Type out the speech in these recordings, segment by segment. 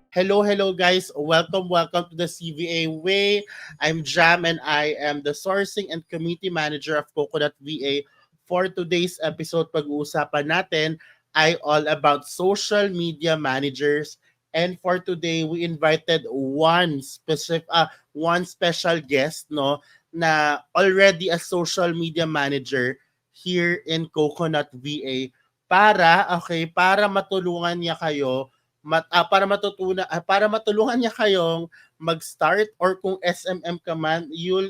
Hello, guys. Welcome to the CVA Way. I'm Jam and I am the sourcing and community manager of Coconut VA. For today's episode, pag-uusapan natin ay all about social media managers. And for today, we invited one special guest, no, na already a social media manager here in Coconut VA para matulungan niya kayo para matulungan niya kayong mag-start or kung SMM ka man, you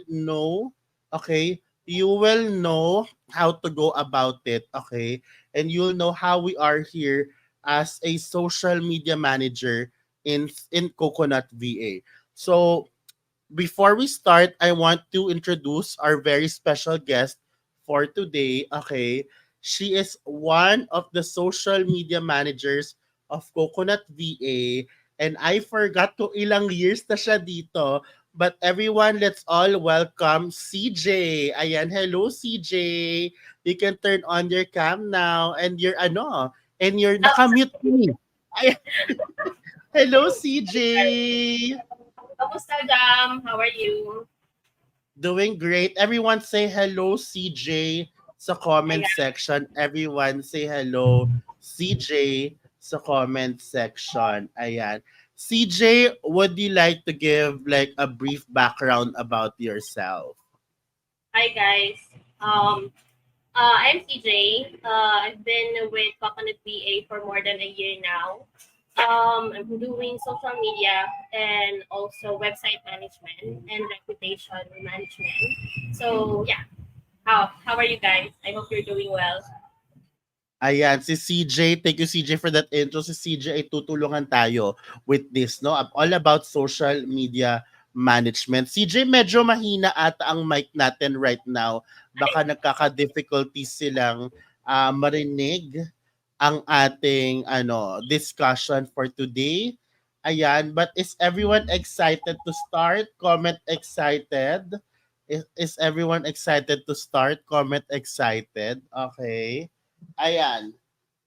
will know how to go about it, okay? And you'll know how we are here as a social media manager in Coconut VA. So, before we start, I want to introduce our very special guest for today. Okay. She is one of the social media managers of Coconut VA. And I forgot to ilang years na siya dito. But everyone, let's all welcome CJ. Ayan, hello CJ. You can turn on your cam now and you're Oh, nakamute me. Ayan. Hello CJ. kamusta, Jam? How are you? Doing great. Everyone say hello, CJ, sa comment Ayan. section. Everyone say hello, CJ, sa comment section. Ayan. CJ, would you like to give like a brief background about yourself? Hi, guys. I'm CJ. I've been with Coconut VA for more than a year now. I'm doing social media and also website management and reputation management. So, yeah. How are you guys? I hope you're doing well. Ayan, si CJ, thank you CJ for that intro. Si CJ ay tutulungan tayo with this, no? All about social media management. CJ, medyo mahina ata ang mic natin right now. Baka nagkaka-difficulties silang marinig ang ating discussion for today. Ayan, but is everyone excited to start? Comment excited. Is everyone excited to start? Comment excited. Okay. Ayan.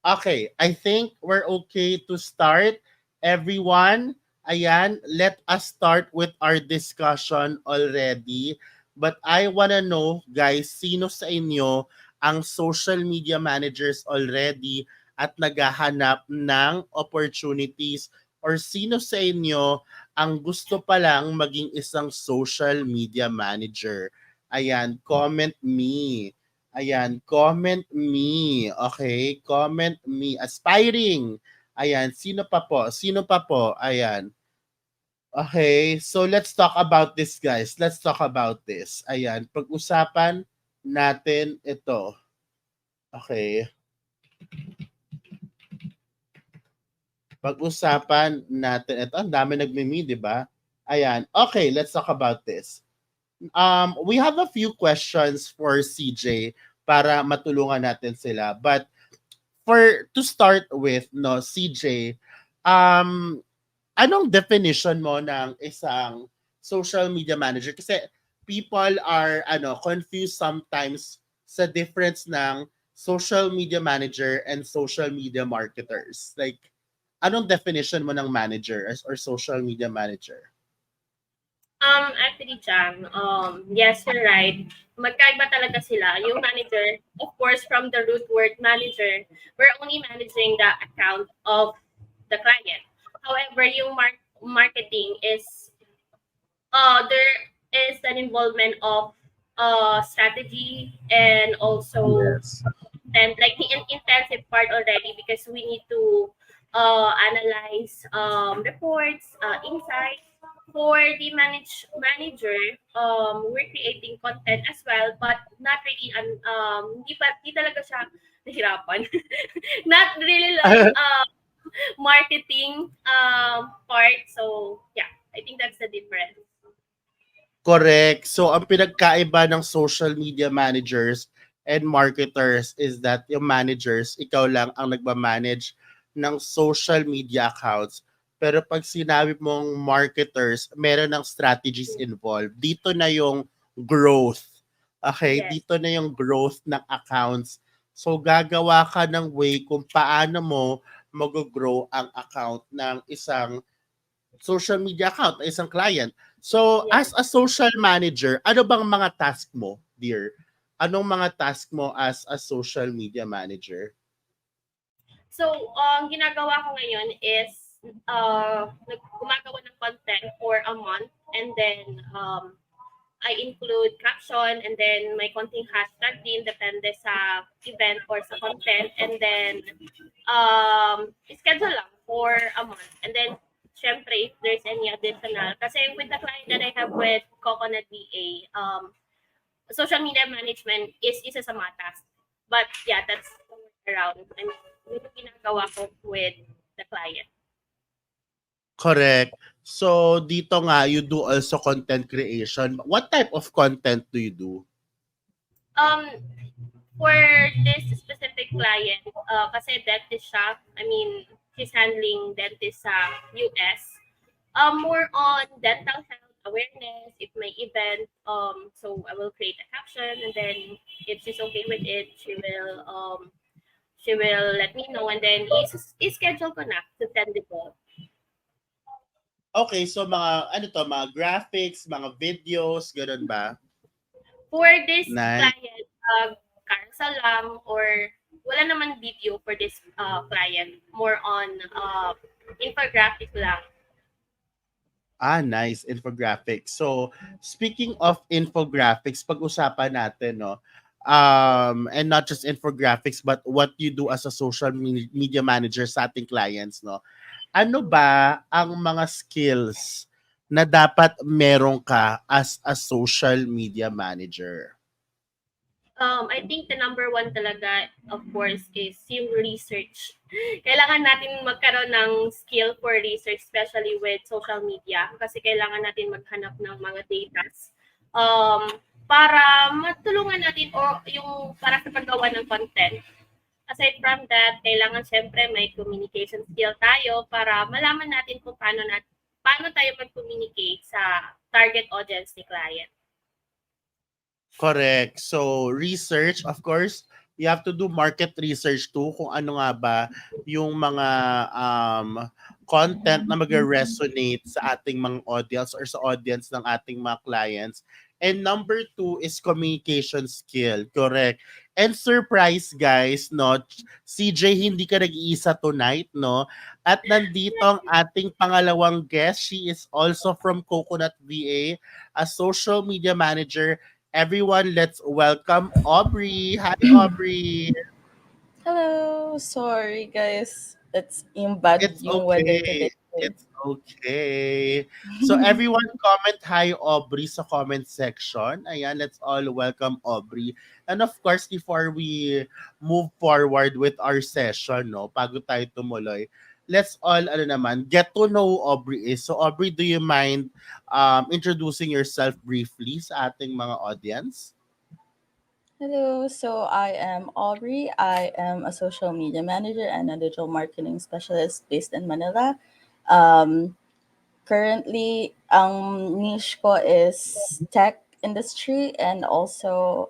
Okay, I think we're okay to start. Everyone, ayan, let us start with our discussion already. But I wanna know, guys, sino sa inyo ang social media managers already at naghahanap ng opportunities or sino sa inyo ang gusto pa lang maging isang social media manager? Ayan, comment me. Ayan, comment me. Okay, comment me. Aspiring. Ayan, sino pa po? Sino pa po? Ayan. Okay, so let's talk about this, guys. Let's talk about this. Ayan, pag-usapan natin ito. Okay. Pag-usapan natin ito. Ang dami nagmimi, di ba? Ayan. Okay, let's talk about this. We have a few questions for CJ para matulungan natin sila. But for to start with, no, CJ, um, anong definition mo ng isang social media manager? Kasi people are confused sometimes sa difference ng social media manager and social media marketers. Like, anong definition mo ng manager or social media manager? Actually, Jam, yes, you're right. Magkaiba talaga sila. Yung manager, of course, from the root word manager, we're only managing the account of the client. However, yung marketing is, there is an involvement of strategy and also Yes. and like the intensive part already because we need to analyze reports, insights. For the manager, we're creating content as well, but not really, di talaga siya nahirapan. Not really like marketing part. So, yeah, I think that's the difference. Correct. So, ang pinagkaiba ng social media managers and marketers is that yung managers, ikaw lang ang nagmamanage ng social media accounts. Pero pag sinabi mong marketers, meron ng strategies involved. Dito na yung growth. Okay? Yes. Dito na yung growth ng accounts So gagawa ka ng way kung paano mo mag-grow ang account ng isang social media account ng isang client. So Yes. as a social manager, ano bang mga task mo, dear? Anong mga task mo as a social media manager? So, ginagawa ko ngayon is gumagawa ng content for a month, and then I include caption, and then may konting hashtag din depende sa event or sa content, and then schedule lang for a month. And then syempre if there's any additional, kasi with the client that I have with Coconut VA, social media management is isa sa mga task. But yeah, that's the around. I mean, yun yung ginagawa ko with the client. Correct. So dito nga, you do also content creation. What type of content do you do? Um, for this specific client, kasi dentist siya, I mean, she's handling dentist sa US. More on dental health awareness, if may event, so I will create a caption, and then if she's okay with it, she will let me know, and then i-schedule ko na to send it all. Okay, so mga ano to, mga graphics, mga videos, gano'n ba? For this Nice. client, carousel lang, or wala naman video for this client. More on infographic lang. Ah, nice. Infographics. So, speaking of infographics, pag-usapan natin, no? And not just infographics, but what you do as a social media manager sa ating clients, no? Ano ba ang mga skills na dapat meron ka as a social media manager? I think the number one talaga, of course, is yung research. Kailangan natin magkaroon ng skill for research, especially with social media, kasi kailangan natin maghanap ng mga data para matulungan natin o yung para sa paggawa ng content. Aside from that, kailangan syempre may communication skill tayo para malaman natin kung paano tayo mag-communicate sa target audience ni client. Correct. So, research, of course, you have to do market research too kung ano nga ba yung mga content na mag-resonate sa ating mga audience or sa audience ng ating mga clients. And number two is communication skill. Correct. And surprise guys, no? CJ, hindi ka nag-iisa tonight, no? At nandito ang ating pangalawang guest. She is also from Coconut VA, a social media manager. Everyone, let's welcome Aubrey. Hi, Aubrey. Hello, sorry guys. It's yung bad It's yung weather today. okay. It's okay. So everyone comment hi Aubrey sa comment section. Ayan, let's all welcome Aubrey. And of course, before we move forward with our session, no, bago tayo tumuloy, let's all get to know Aubrey is. So Aubrey, do you mind introducing yourself briefly sa ating mga audience? Hello, so I am Aubrey. I am a social media manager and a digital marketing specialist based in Manila. Um, Currently, ang niche ko is tech industry and also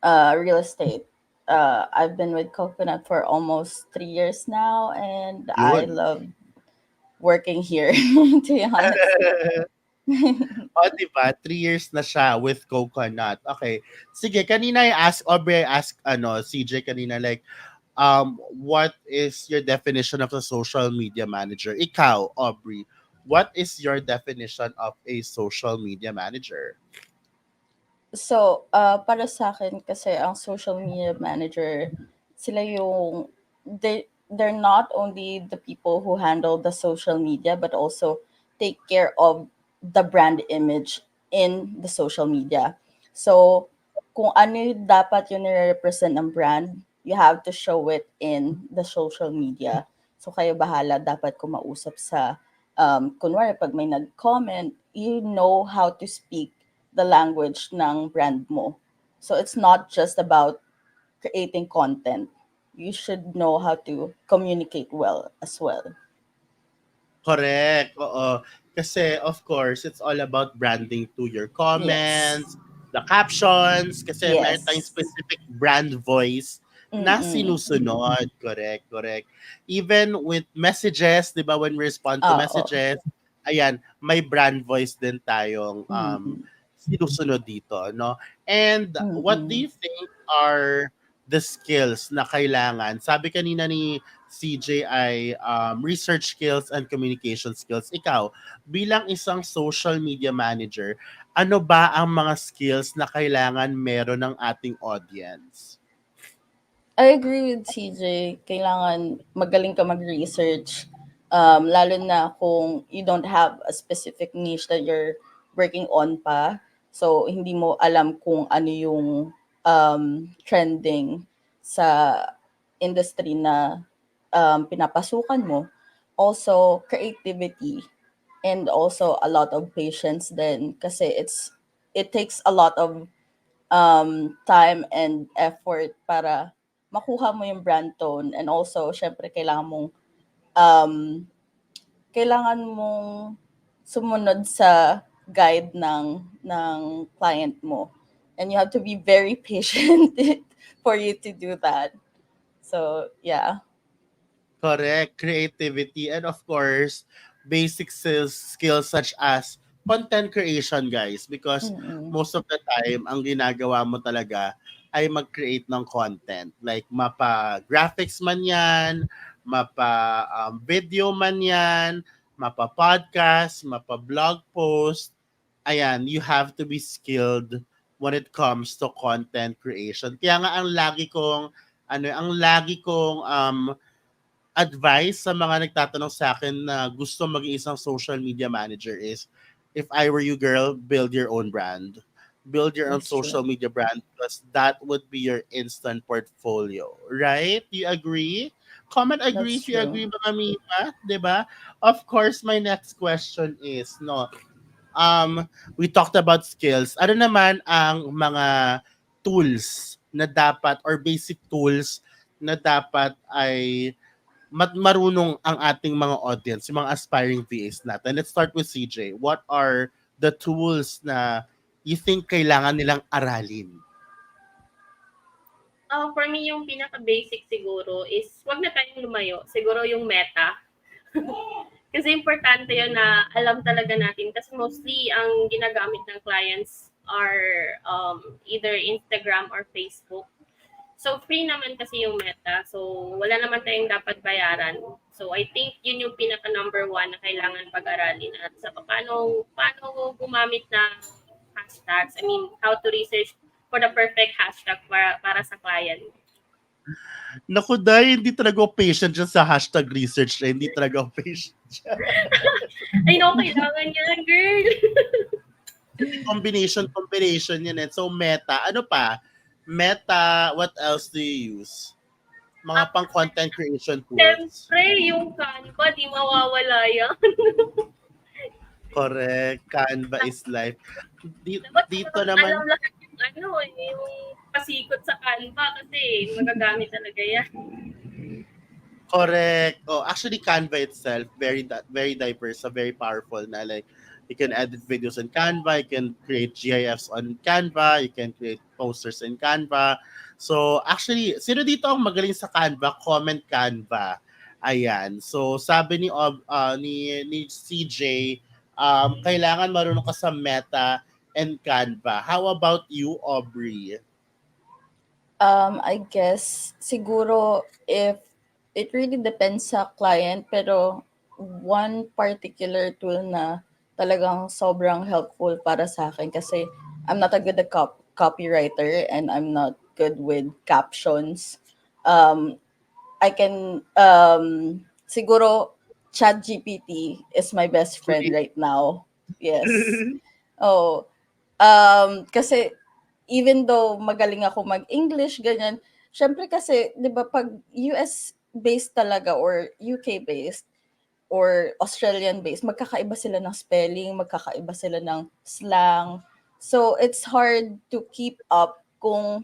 real estate. I've been with Coconut for almost 3 years now, and I Yun. love working here, to be honest. O, di ba? 3 years na siya with Coconut. Okay. Sige, kanina Aubrey, I asked, CJ kanina, like, what is your definition of a social media manager? Ikaw, Aubrey, what is your definition of a social media manager? So, para sa akin kasi ang social media manager, sila yung they're not only the people who handle the social media but also take care of the brand image in the social media. So, kung ano yung dapat yung nire-represent ng brand, you have to show it in the social media. So, kayo bahala dapat kumausap sa kunwari pag may nag-comment, you know how to speak the language ng brand mo. So it's not just about creating content. You should know how to communicate well as well. Correct. Oo. Kasi, of course, it's all about branding to your Yes. comments, the captions, kasi meron tayong Yes. specific brand voice na Mm. sinusunod. Correct, correct. Even with messages, di ba, when we respond to Oo. messages, ayan, may brand voice din tayong Mm. sinusunod dito, no? And what do Mm. you think are the skills na kailangan? Sabi kanina ni CJ ay research skills and communication skills. Ikaw, bilang isang social media manager, ano ba ang mga skills na kailangan meron ng ating audience? I agree with CJ. Kailangan magaling ka mag-research. Lalo na kung you don't have a specific niche that you're working on pa. So, hindi mo alam kung ano yung trending sa industry na pinapasukan mo. Also, creativity and also a lot of patience then kasi it takes a lot of time and effort para makuha mo yung brand tone and also syempre um kailangan mong sumunod sa guide ng client mo and you have to be very patient for you to do that. So yeah. Correct, creativity, and of course, basic skills such as content creation, guys. Because Mm-mm. most of the time, ang ginagawa mo talaga ay mag-create ng content. Like, mapa-graphics man yan, mapa-video man yan, mapa-podcast, mapa-blog post. Ayan, you have to be skilled when it comes to content creation. Kaya nga ang lagi kong advice sa mga nagtatanong sa akin na gusto maging isang social media manager is, if I were you, girl, build your own brand. Build your own That's true. social media brand because that would be your instant portfolio. Right? Do you agree? Comment agree That's if you true. agree, mga Mima. Diba? Of course, my next question is, no, we talked about skills. Ano naman ang mga tools na dapat or basic tools na dapat ay marunong ang ating mga audience, yung mga aspiring VAs natin. Let's start with CJ. What are the tools na you think kailangan nilang aralin? For me, yung pinaka-basic siguro is wag na tayong lumayo. Siguro yung Meta. Kasi importante yun na alam talaga natin. Kasi mostly, ang ginagamit ng clients are either Instagram or Facebook. So, free naman kasi yung Meta. So, wala naman tayong dapat bayaran. So, I think yun yung pinaka-number one na kailangan pag-aralin. At sa paano gumamit ng hashtags. I mean, how to research for the perfect hashtag para sa client. Naku, dahil hindi talaga ako patient dyan sa hashtag research na hindi talaga ako patient dyan. Ay, no, kailangan yan, girl. Combination yan eh. So, Meta. Ano pa? Meta, what else do you use? Mga pang content creation tools. Siyempre, yung Canva, di mawawala yan. Correct. Canva is life. Dapat Dito naman, alam lahat yung pasikot sa Canva kasi magagamit talaga yan. correct. Oh, actually, Canva itself, very diverse, very powerful na, like, you can edit videos in Canva, you can create GIFs on Canva, you can create posters in Canva. So, actually, sino dito ang magaling sa Canva? Comment Canva. Ayan. So, sabi ni CJ, kailangan marunong ka sa Meta and Canva. How about you, Aubrey? I guess siguro if it really depends sa client pero one particular tool na talagang sobrang helpful para sa akin kasi I'm not a good copywriter and I'm not good with captions. Um, I can siguro ChatGPT is my best friend Free. right now. Yes. Oh, kasi even though magaling ako mag-English, ganyan, syempre kasi, di ba, pag US-based talaga or UK-based or Australian-based, magkakaiba sila ng spelling, magkakaiba sila ng slang. So, it's hard to keep up kung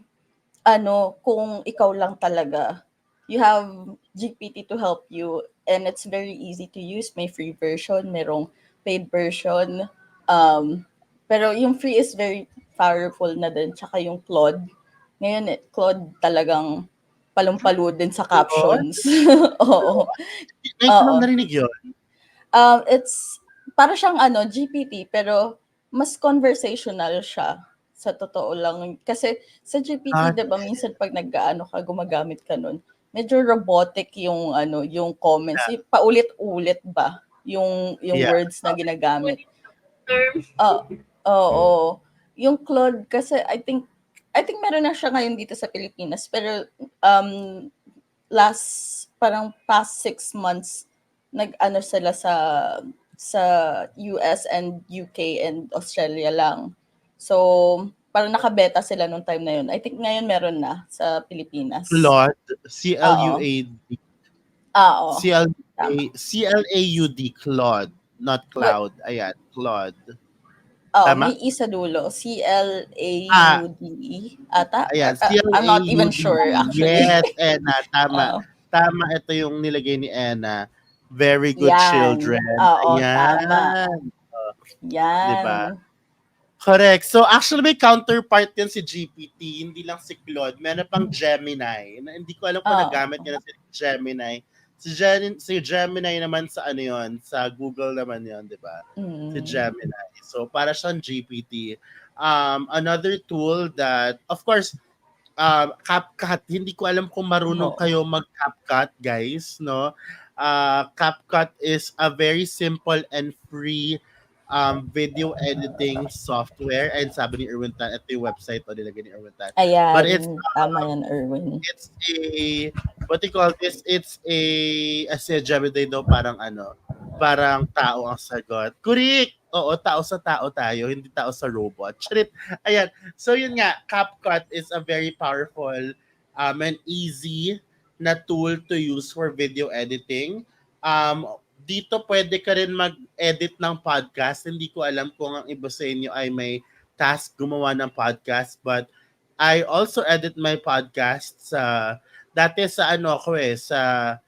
ikaw lang talaga. You have GPT to help you and it's very easy to use. May free version, merong paid version. Pero yung free is very powerful na din. Tsaka yung Claude. Ngayon, Claude talagang palumpalo din sa Claude? captions. Oo. Ngayon ko Oo. lang narinig yun. It's para siyang GPT pero mas conversational siya sa totoo lang. Kasi sa GPT, Got 'di ba, minsan pag gumagamit ka nun, medyo robotic yung yung comments, that. yung paulit-ulit ba yung Yeah. words na ginagamit. Term. Ah, oo. Yung Claude kasi I think meron na siya ngayon dito sa Pilipinas pero um parang past 6 months nag-ano sila sa US and UK and Australia lang. So, parang nakabeta sila nung time na yun. I think ngayon meron na sa Pilipinas. Claude, Oo. C-L-U-A-D, Oo. Tama. C-L-A-U-D, Claude, not But, Cloud. Ayan, Claude. may Tama? E sa dulo. Ah, CLAUDE ata? ayan, I'm not even C-L-A-U-D-E. sure actually. Yes, Ena, tama. Oo. Tama, ito yung nilagay ni Ena. Very good Yan. children. Oo, tama. Ayan. 'Di Yan. ba? Correct. So actually may counterpart yan si GPT, hindi lang si Claude. Meron pang Gemini. Na hindi ko alam kung nagamit Oo. niya na si Gemini. Si Gemini naman sa ano yon, sa Google naman yon, 'di ba? Si Mm. Gemini. So para siyang GPT. Another tool that of course CapCut, hindi ko alam kung marunong Oo. kayo mag-CapCut, guys, no? CapCut is a very simple and free video editing software. And sabi ni Erwin Tan, ito yung website o nilagay ni Erwin Tan. But Ayan, tama yan, Erwin. it's a, what do you call this? It's a, as a Gemini daw, parang tao ang sagot. Correct! Oo, tao sa tao tayo, hindi tao sa robot. Charit! Ayan. So yun nga, CapCut is a very powerful and easy na tool to use for video editing. Dito pwede ka rin mag-edit ng podcast. Hindi ko alam kung ang iba sa inyo ay may task gumawa ng podcast, but I also edit my podcast sa dati sa ano ako sa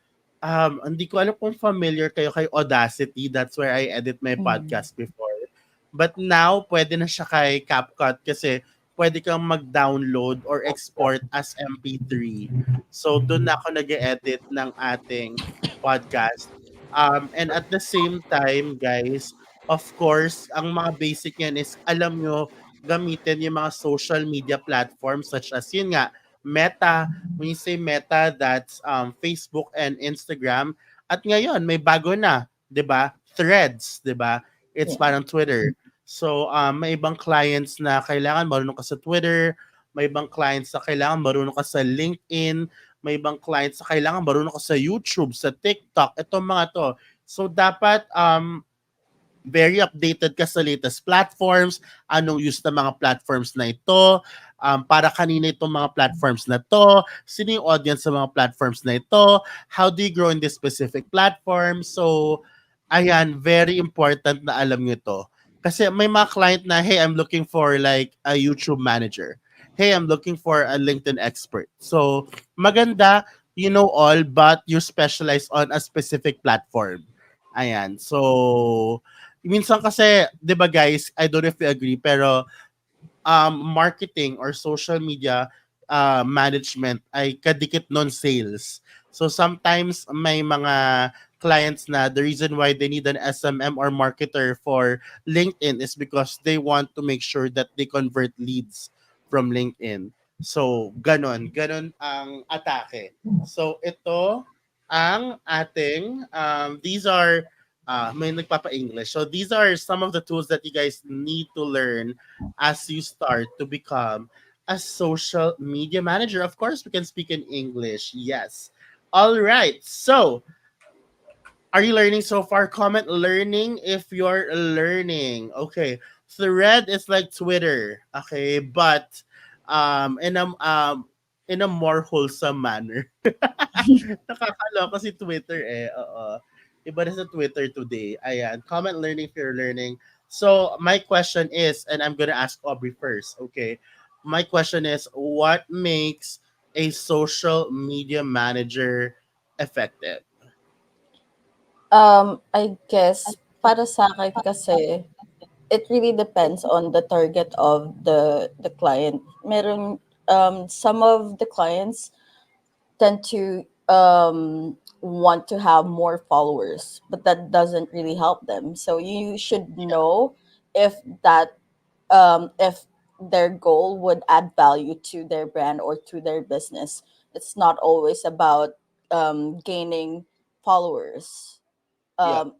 hindi ko alam kung familiar kayo kay Audacity. That's where I edit my Mm. podcast before. But now, pwede na siya kay CapCut kasi pwede kang mag-download or export as MP3. So, doon na ako nag-edit ng ating podcast. And at the same time, guys, of course, ang mga basic yan is alam nyo gamitin yung mga social media platforms such as yun nga, Meta. When you say Meta, that's Facebook and Instagram. At ngayon, may bago na, 'di ba? Threads, 'di ba? It's Yeah. parang Twitter. So, may ibang clients na kailangan marunong ka sa Twitter, may ibang clients na kailangan marunong ka sa LinkedIn, may ibang clients na kailangan marunong ka sa YouTube, sa TikTok, itong mga to. So, dapat very updated ka sa latest platforms, anong use ng mga platforms na ito, para kanina itong mga platforms na to, sino yung audience sa mga platforms na ito, how do you grow in this specific platform. So, ayan, very important na alam nyo ito. Kasi may mga client na, hey, I'm looking for like a YouTube manager. Hey, I'm looking for a LinkedIn expert. So, maganda, you know all, but you specialize on a specific platform. Ayan. So, minsan kasi, 'di ba guys, I don't know if you agree, pero marketing or social media management ay kadikit non sales. So sometimes may mga clients na the reason why they need an SMM or marketer for LinkedIn is because they want to make sure that they convert leads from LinkedIn. So ganon ang atake. So ito ang ating these are may nagpapa-English. So these are some of the tools that you guys need to learn as you start to become a social media manager. Of course, we can speak in English. Yes. All right. So, are you learning so far? Comment learning if you're learning. Okay. Thread is like Twitter. Okay, but in a more wholesome manner. Nakakaloka si Twitter eh. Oo. Iba na sa Twitter today. Ayan. Comment learning if you're learning. So, my question is, and I'm gonna ask Aubrey first, okay? My question is, what makes a social media manager effective? I guess para sa akin kasi it really depends on the target of the client. Meron some of the clients tend to want to have more followers, but that doesn't really help them. So you should know if that if their goal would add value to their brand or to their business. It's not always about gaining followers. Yeah, Um,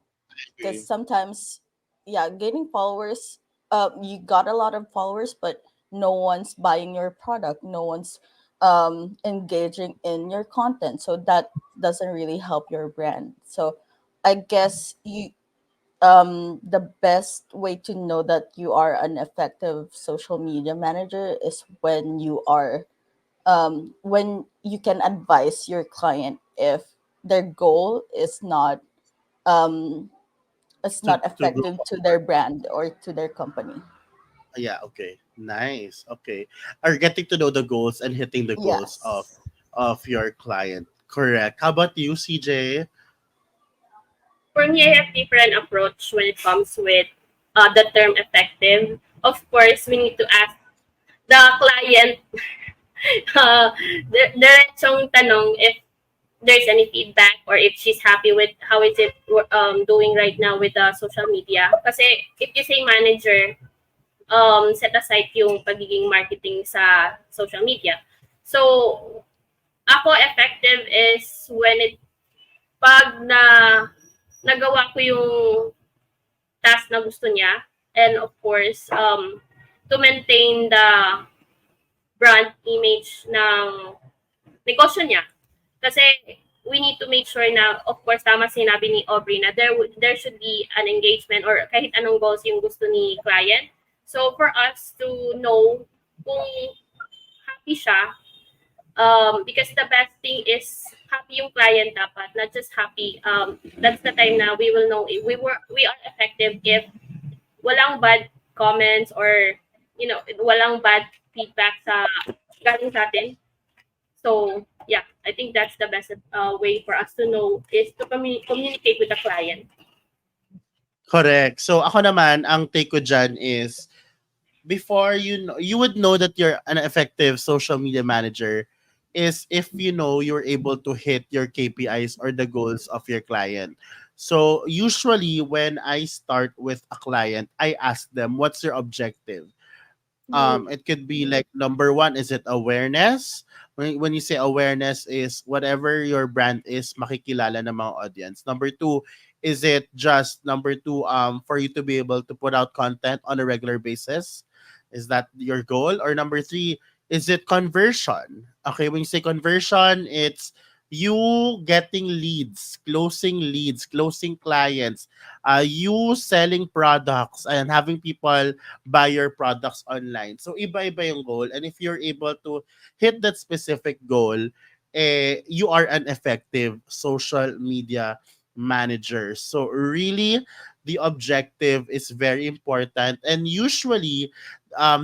because agree. sometimes, yeah, gaining followers, you got a lot of followers, but no one's buying your product, no one's engaging in your content, so that doesn't really help your brand. So I guess you the best way to know that you are an effective social media manager is when you can advise your client if their goal is not um it's not To grow effective to their forward. brand or to their company. Yeah, okay. Nice. Okay. Are getting to know the goals and hitting the goals Yes. of your client. Correct. How about you, CJ? For me, I have different approach when it comes with the term effective. Of course, we need to ask the client uh, diretsong tanong if there's any feedback or if she's happy with how is it doing right now with the social media. Kasi if you say manager, set aside yung pagiging marketing sa social media. So, ako effective is when it pag nagawa ko yung task na gusto niya, and of course to maintain the brand image ng negosyo niya. Kasi we need to make sure na, of course, tama sinabi ni Aubrey na there should be an engagement or kahit anong goals yung gusto ni client. So for us to know kung happy siya, because the best thing is happy yung client dapat, not just happy. That's the time na we will know if we are effective if walang bad comments or walang bad feedback sa galing sa atin. So yeah, I think that's the best way for us to know is to communicate with the client. Correct. So ako naman, ang take ko dyan is before you would know that you're an effective social media manager is if you know you're able to hit your KPIs or the goals of your client. So usually when I start with a client, I ask them, what's your objective? Mm. It could be like number one, is it awareness? When you say awareness is whatever your brand is, makikilala ng mga audience. Number two, is it just number two, for you to be able to put out content on a regular basis? Is that your goal? Or number three, is it conversion? Okay, when you say conversion, it's you getting leads, closing clients, you selling products and having people buy your products online. So iba-iba yung goal, and if you're able to hit that specific goal, you are an effective social media manager. So really, the objective is very important, and usually,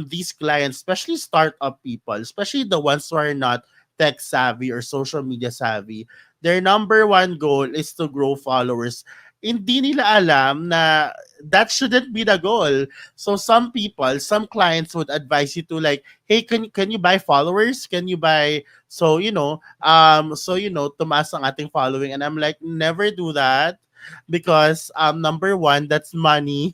these clients, especially startup people, especially the ones who are not tech savvy or social media savvy, their number one goal is to grow followers. Hindi nila alam na that shouldn't be the goal. So some people, some clients would advise you to like, hey, can you buy followers? Can you buy tumaas ang ating following, and I'm like, never do that because number one, that's money.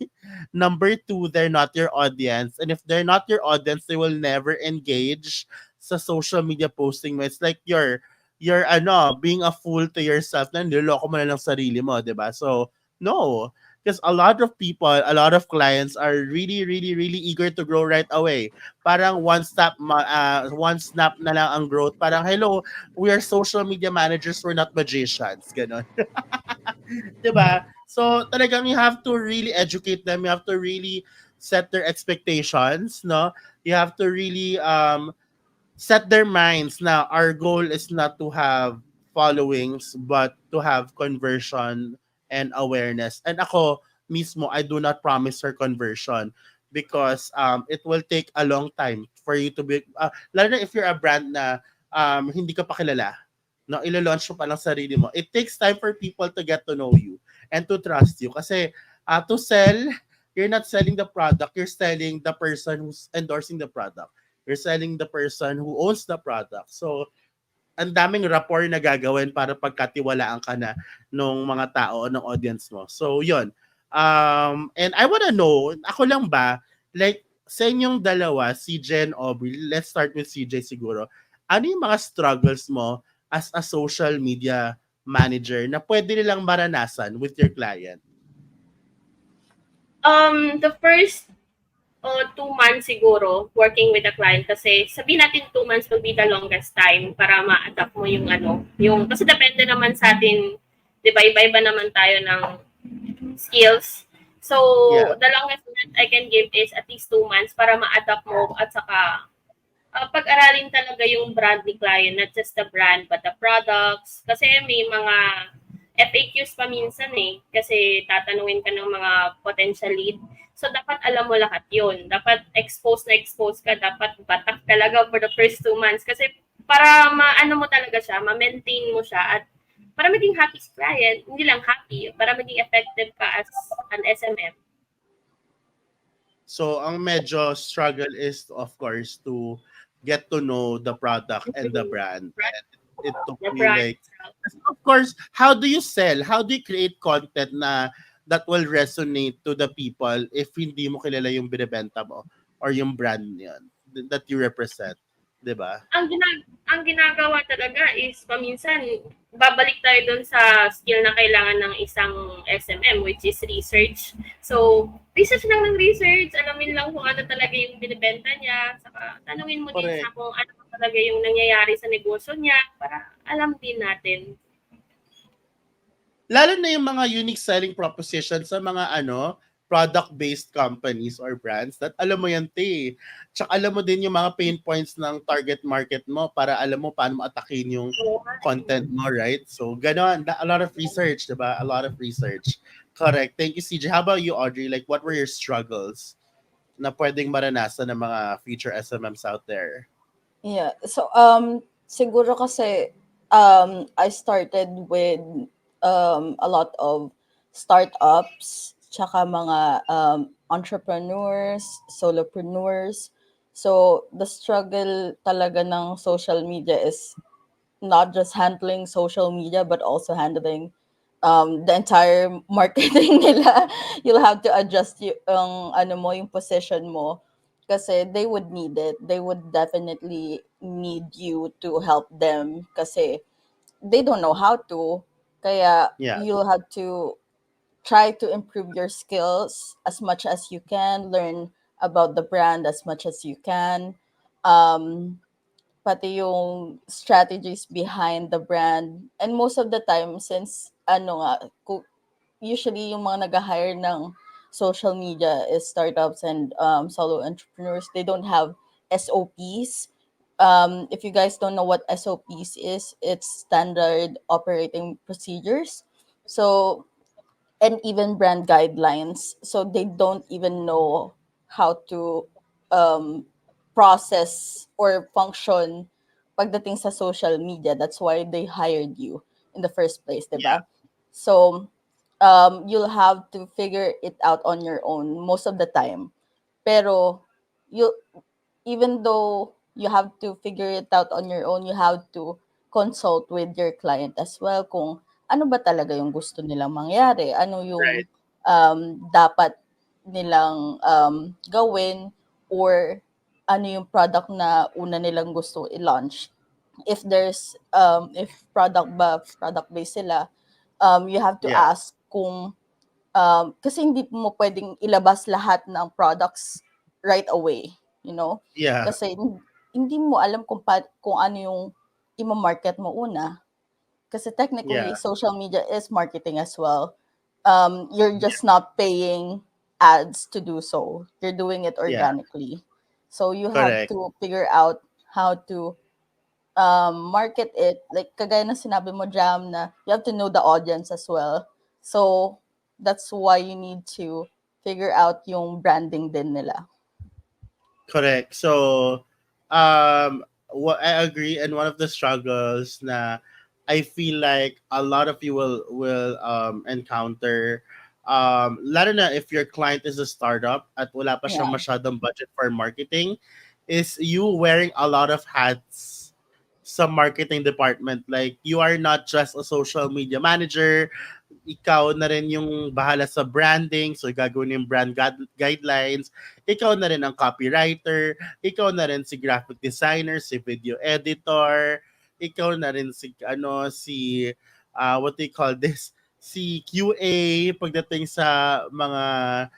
Number two, they're not your audience, and if they're not your audience, they will never engage sa social media posting mo. It's like you're being a fool to yourself na niloloko mo na lang sarili mo, 'di ba? So no, because a lot of people, a lot of clients are really, really, really eager to grow right away. Parang one snap na lang ang growth. Parang, hello, we are social media managers, we're not magicians. Ganon. 'Di ba? So talagang you have to really educate them. You have to really set their expectations, no? You have to really set their minds na our goal is not to have followings but to have conversion and awareness. And ako mismo, I do not promise her conversion because it will take a long time for you to be lalo na if you're a brand na hindi ka pa kilala, no, ilo-launch mo pa lang sarili mo. It takes time for people to get to know you and to trust you kasi to sell you're not selling the product, you're selling the person who's endorsing the product. You're selling the person who owns the product. So, ang daming rapport na gagawin para pagkatiwalaan ka na nung mga tao, ng audience mo. So, yun. And I wanna know, ako lang ba, like, sa inyong dalawa, CJ and Aubrey, let's start with CJ siguro. Ano yung mga struggles mo as a social media manager na pwede nilang maranasan with your client? The first 2 months siguro working with a client kasi sabihin natin 2 months will be the longest time para ma-adapt mo yung kasi depende naman sa atin, di ba, iba-iba naman tayo ng skills. So, Yeah. the longest that I can give is at least 2 months para ma-adapt mo at saka pag-aralin talaga yung brand ni client, not just the brand but the products. Kasi may mga FAQs pa minsan kasi tatanungin ka ng mga potential lead. So, dapat alam mo lahat yun. Dapat expose ka. Dapat batak talaga for the first 2 months. Kasi para maano mo talaga siya, ma-maintain mo siya at para maging happy si client, hindi lang happy, para maging effective ka as an SMM. So, ang medyo struggle is, of course, to get to know the product and the brand. And it took The me brand like, itself. of course, how do you sell? How do you create content na that will resonate to the people if hindi mo kilala yung binibenta mo or yung brand niyan that you represent, 'di ba? Ang ginagawa talaga is paminsan babalik tayo doon sa skill na kailangan ng isang SMM, which is research. So, research lang ng research, alamin lang kung ano talaga yung binibenta niya, saka tanungin mo din siya Correct. kung ano talaga yung nangyayari sa negosyo niya para alam din natin. Lalo na yung mga unique selling proposition sa mga product-based companies or brands that alam mo yan, te. Tsaka alam mo din yung mga pain points ng target market mo para alam mo paano mo atakin yung content mo, right? So, ganon. A lot of research, diba? A lot of research. Correct. Thank you, CJ. How about you, Audrey? Like, what were your struggles na pwedeng maranasan ng mga future SMMs out there? Yeah. So, siguro kasi, I started with a lot of startups, tsaka mga entrepreneurs, solopreneurs. So, the struggle talaga ng social media is not just handling social media, but also handling the entire marketing nila. You'll have to adjust yung position mo kasi they would need it. They would definitely need you to help them kasi they don't know how to. Kaya Yeah. you'll have to try to improve your skills as much as you can, learn about the brand as much as you can. Um, Pati yung strategies behind the brand. And most of the time, since usually yung mga nag-hire ng social media is startups and solo entrepreneurs, they don't have SOPs. If you guys don't know what SOPs is, it's standard operating procedures. So, and even brand guidelines. So they don't even know how to um, process or function pagdating sa social media. That's why they hired you in the first place, Yeah. diba? So you'll have to figure it out on your own most of the time. Pero you even though you have to figure it out on your own, you have to consult with your client as well kung ano ba talaga yung gusto nilang mangyari, ano yung Right. dapat nilang gawin or ano yung product na una nilang gusto i-launch. If there's if product based sila, you have to Yeah. ask kung kasi hindi mo pwedeng ilabas lahat ng products right away, you know? Yeah. Kasi hindi mo alam kung ano yung i-market mo una. Kasi technically, Yeah. social media is marketing as well. You're just not paying ads to do so. You're doing it Yeah. organically. So you have Correct. to figure out how to market it. Like kagaya ng sinabi mo, Jam, na you have to know the audience as well. So that's why you need to figure out yung branding din nila. Correct. So, what I agree, and one of the struggles na I feel like a lot of you will encounter lalo na if your client is a startup at wala pa siyang Yeah. masyadong budget for marketing, is you wearing a lot of hats sa marketing department. Like, you are not just a social media manager, ikaw na rin yung bahala sa branding, so gagawin yung guidelines, ikaw na rin ang copywriter, ikaw na rin si graphic designer, si video editor, ikaw na rin si what they call this, si QA pagdating sa mga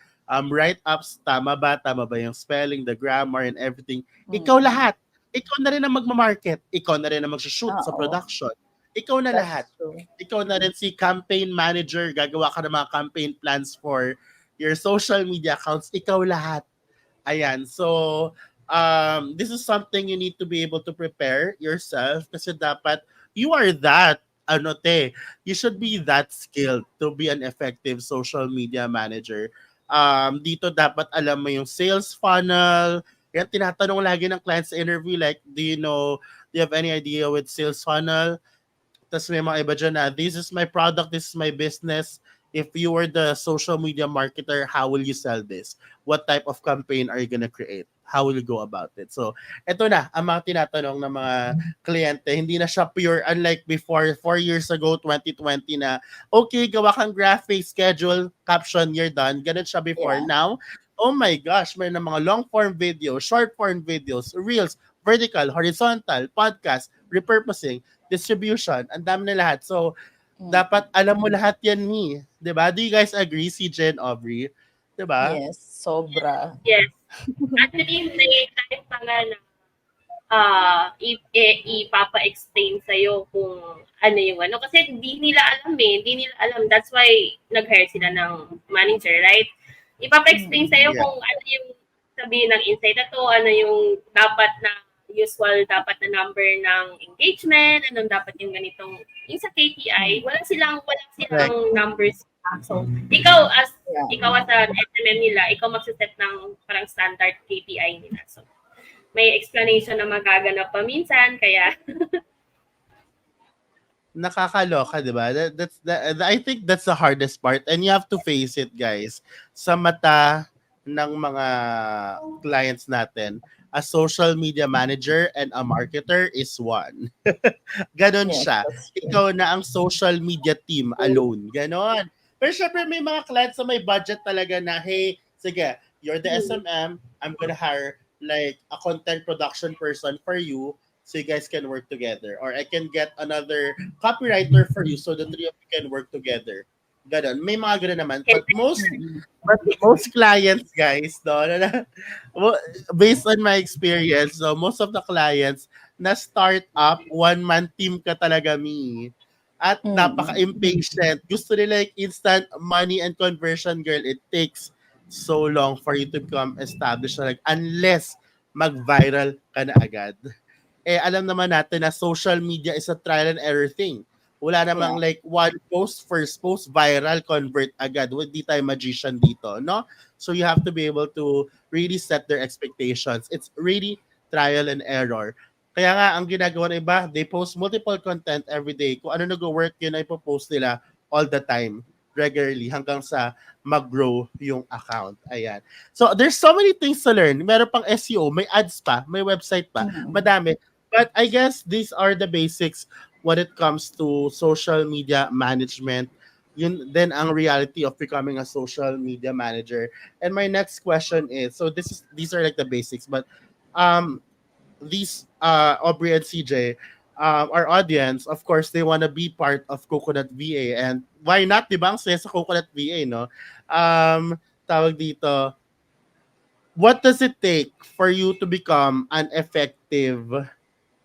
write-ups, tama ba yung spelling, the grammar and everything. Ikaw Mm. lahat. Ikaw na rin ang magmamarket, ikaw na rin ang mag-shoot sa Oo, production, ikaw na lahat. that's true. Ikaw na rin si campaign manager, gagawa ka ng mga campaign plans for your social media accounts, ikaw lahat. Ayan. So, this is something you need to be able to prepare yourself kasi dapat you are that you should be that skilled to be an effective social media manager. Dito dapat alam mo yung sales funnel. Yan, tinatanong lagi ng clients sa interview, like, do you have any idea with sales funnel? Tapos may mga iba dyan na, this is my product, this is my business. If you were the social media marketer, how will you sell this? What type of campaign are you gonna create? How will you go about it? So, eto na, ang mga tinatanong ng mga kliyente. Hindi na siya pure, unlike before, 4 years ago, 2020 na, okay, gawa kang graphic, schedule, caption, you're done. Ganun siya before. Yeah. Now, oh my gosh, may na mga long-form videos, short-form videos, reels, vertical, horizontal, podcast, repurposing, distribution, ang dami na lahat. So, Mm. dapat alam mo lahat yan ni. 'Di ba? Do you guys agree, CJ and Aubrey? 'Di ba? Yes, sobra. Yes. Actually, may time pa nga na ipapa-explain sa'yo kung ano yung ano. Kasi hindi nila alam eh. Hindi nila alam. That's why nag-hire sila ng manager, right? Ipapa-explain sa'yo Yeah. kung ano yung sabihin ng insight na to, ano yung dapat na usual dapat na number ng engagement, anong dapat yung ganitong, yung sa KPI, wala silang Correct. numbers. So, ikaw as Yeah. a SMM nila, ikaw magsiset ng parang standard KPI nila. So, may explanation na magaganap pa minsan, kaya Nakakaloka, 'di ba? I think that's the hardest part, and you have to face it, guys. Sa mata ng mga clients natin, a social media manager and a marketer is one. Ganon Yes, siya. that's true. Ikaw na ang social media team alone. Ganon. Pero syempre may mga clients na may budget talaga na, hey, sige, you're the SMM, I'm gonna hire like a content production person for you so you guys can work together. Or I can get another copywriter for you so the three of you can work together. Ganon. May mga ganon naman. But Mm. most clients, guys, no, based on my experience, so most of the clients na start up, one-man team ka talaga, me. At Mm. napaka-impatient. Gusto nila like instant money and conversion, girl. It takes so long for you to become established na, like, unless mag-viral ka na agad. Alam naman natin na social media is a trial and error thing. Wala namang Yeah. like one post, first post, viral, convert agad. Hindi tayo magician dito, no? So you have to be able to really set their expectations. It's really trial and error. Kaya nga, ang ginagawa ng iba, they post multiple content every day. Kung ano nag-work, yun ay post nila all the time, regularly, hanggang sa mag-grow yung account. Ayan. So, there's so many things to learn. Meron pang SEO, may ads pa, may website pa, Mm. madami. But I guess these are the basics when it comes to social media management. Yun then ang reality of becoming a social media manager. And my next question is, so these are like the basics, but um these Aubrey and CJ, our audience, of course, they want to be part of Coconut VA. And why not, di ba? Ang saya sa Coconut VA, no? Tawag dito, what does it take for you to become an effective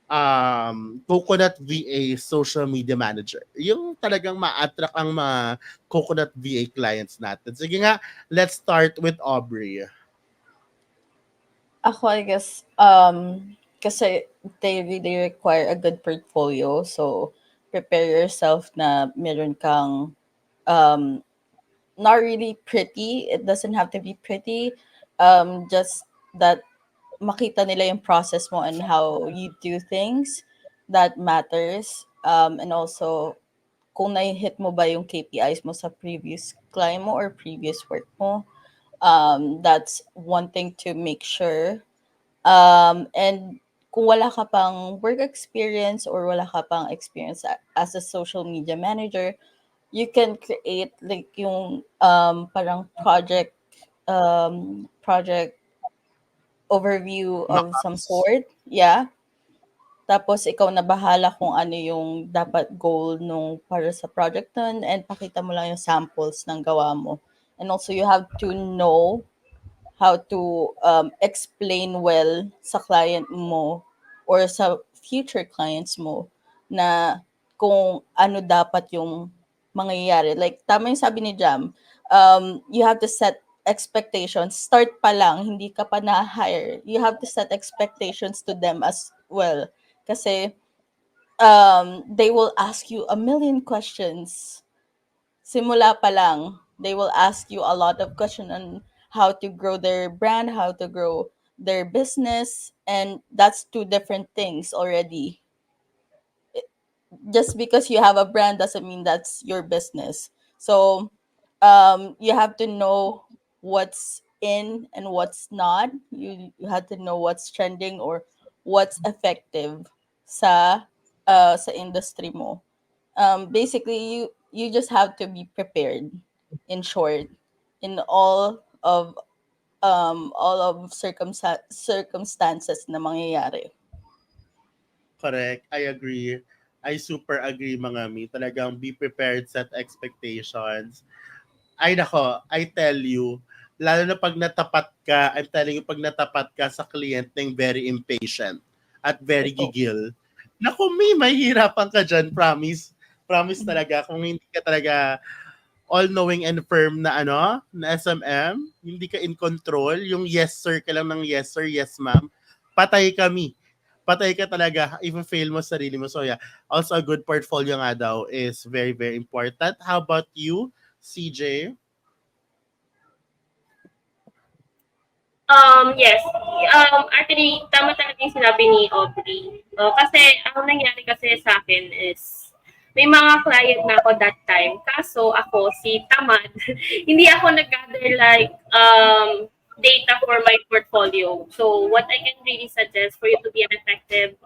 Coconut VA social media manager? Yung talagang ma-attract ang mga Coconut VA clients natin. Sige nga, let's start with Aubrey. Ako, I guess, kasi they really require a good portfolio. So, prepare yourself na meron kang, um, not really pretty. It doesn't have to be pretty. Just that makita nila yung process mo and how you do things that matters. And also, kung na-hit mo ba yung KPIs mo sa previous client mo or previous work mo. That's one thing to make sure. And kung wala ka pang work experience or wala ka pang experience as a social media manager, you can create like yung parang project overview of some Mockups. sort. Yeah. Tapos ikaw na bahala kung ano yung dapat goal nung para sa project nun and pakita mo lang yung samples ng gawa mo. And also you have to know how to explain well sa client mo or sa future clients mo na kung ano dapat yung mangyayari. Like, tama yung sabi ni Jam, you have to set expectations. Start pa lang, hindi ka pa na-hire. You have to set expectations to them as well. Kasi they will ask you a million questions simula pa lang, they will ask you a lot of questions on how to grow their brand, how to grow their business, and that's two different things already. Just because you have a brand doesn't mean that's your business. So, you have to know what's in and what's not. You have to know what's trending or what's effective sa industry mo. Basically you just have to be prepared, in short, in all of circumstances na mangyayari. Correct. I agree. I super agree, mga mi. Talagang be prepared, set expectations. Ay nako, I tell you, lalo na pag natapat ka, I'm telling you, pag natapat ka sa client ng very impatient at very Ito. gigil, naku, may mahihirapan ka dyan, promise. Promise talaga, kung hindi ka talaga all-knowing and firm na na SMM, hindi ka in control, yung yes sir ka lang ng yes sir, yes ma'am, patay kami. Patay ka talaga, even fail mo sa sarili mo. So yeah, also a good portfolio nga daw is very, very important. How about you, CJ? Yes. Actually, tama talaga yung sinabi ni Aubrey. Kasi, ang nangyari kasi sa akin is, may mga client na ako that time. Kaso, ako, si Tamad, hindi ako nag-gather like, data for my portfolio. So, what I can really suggest for you to be an effective,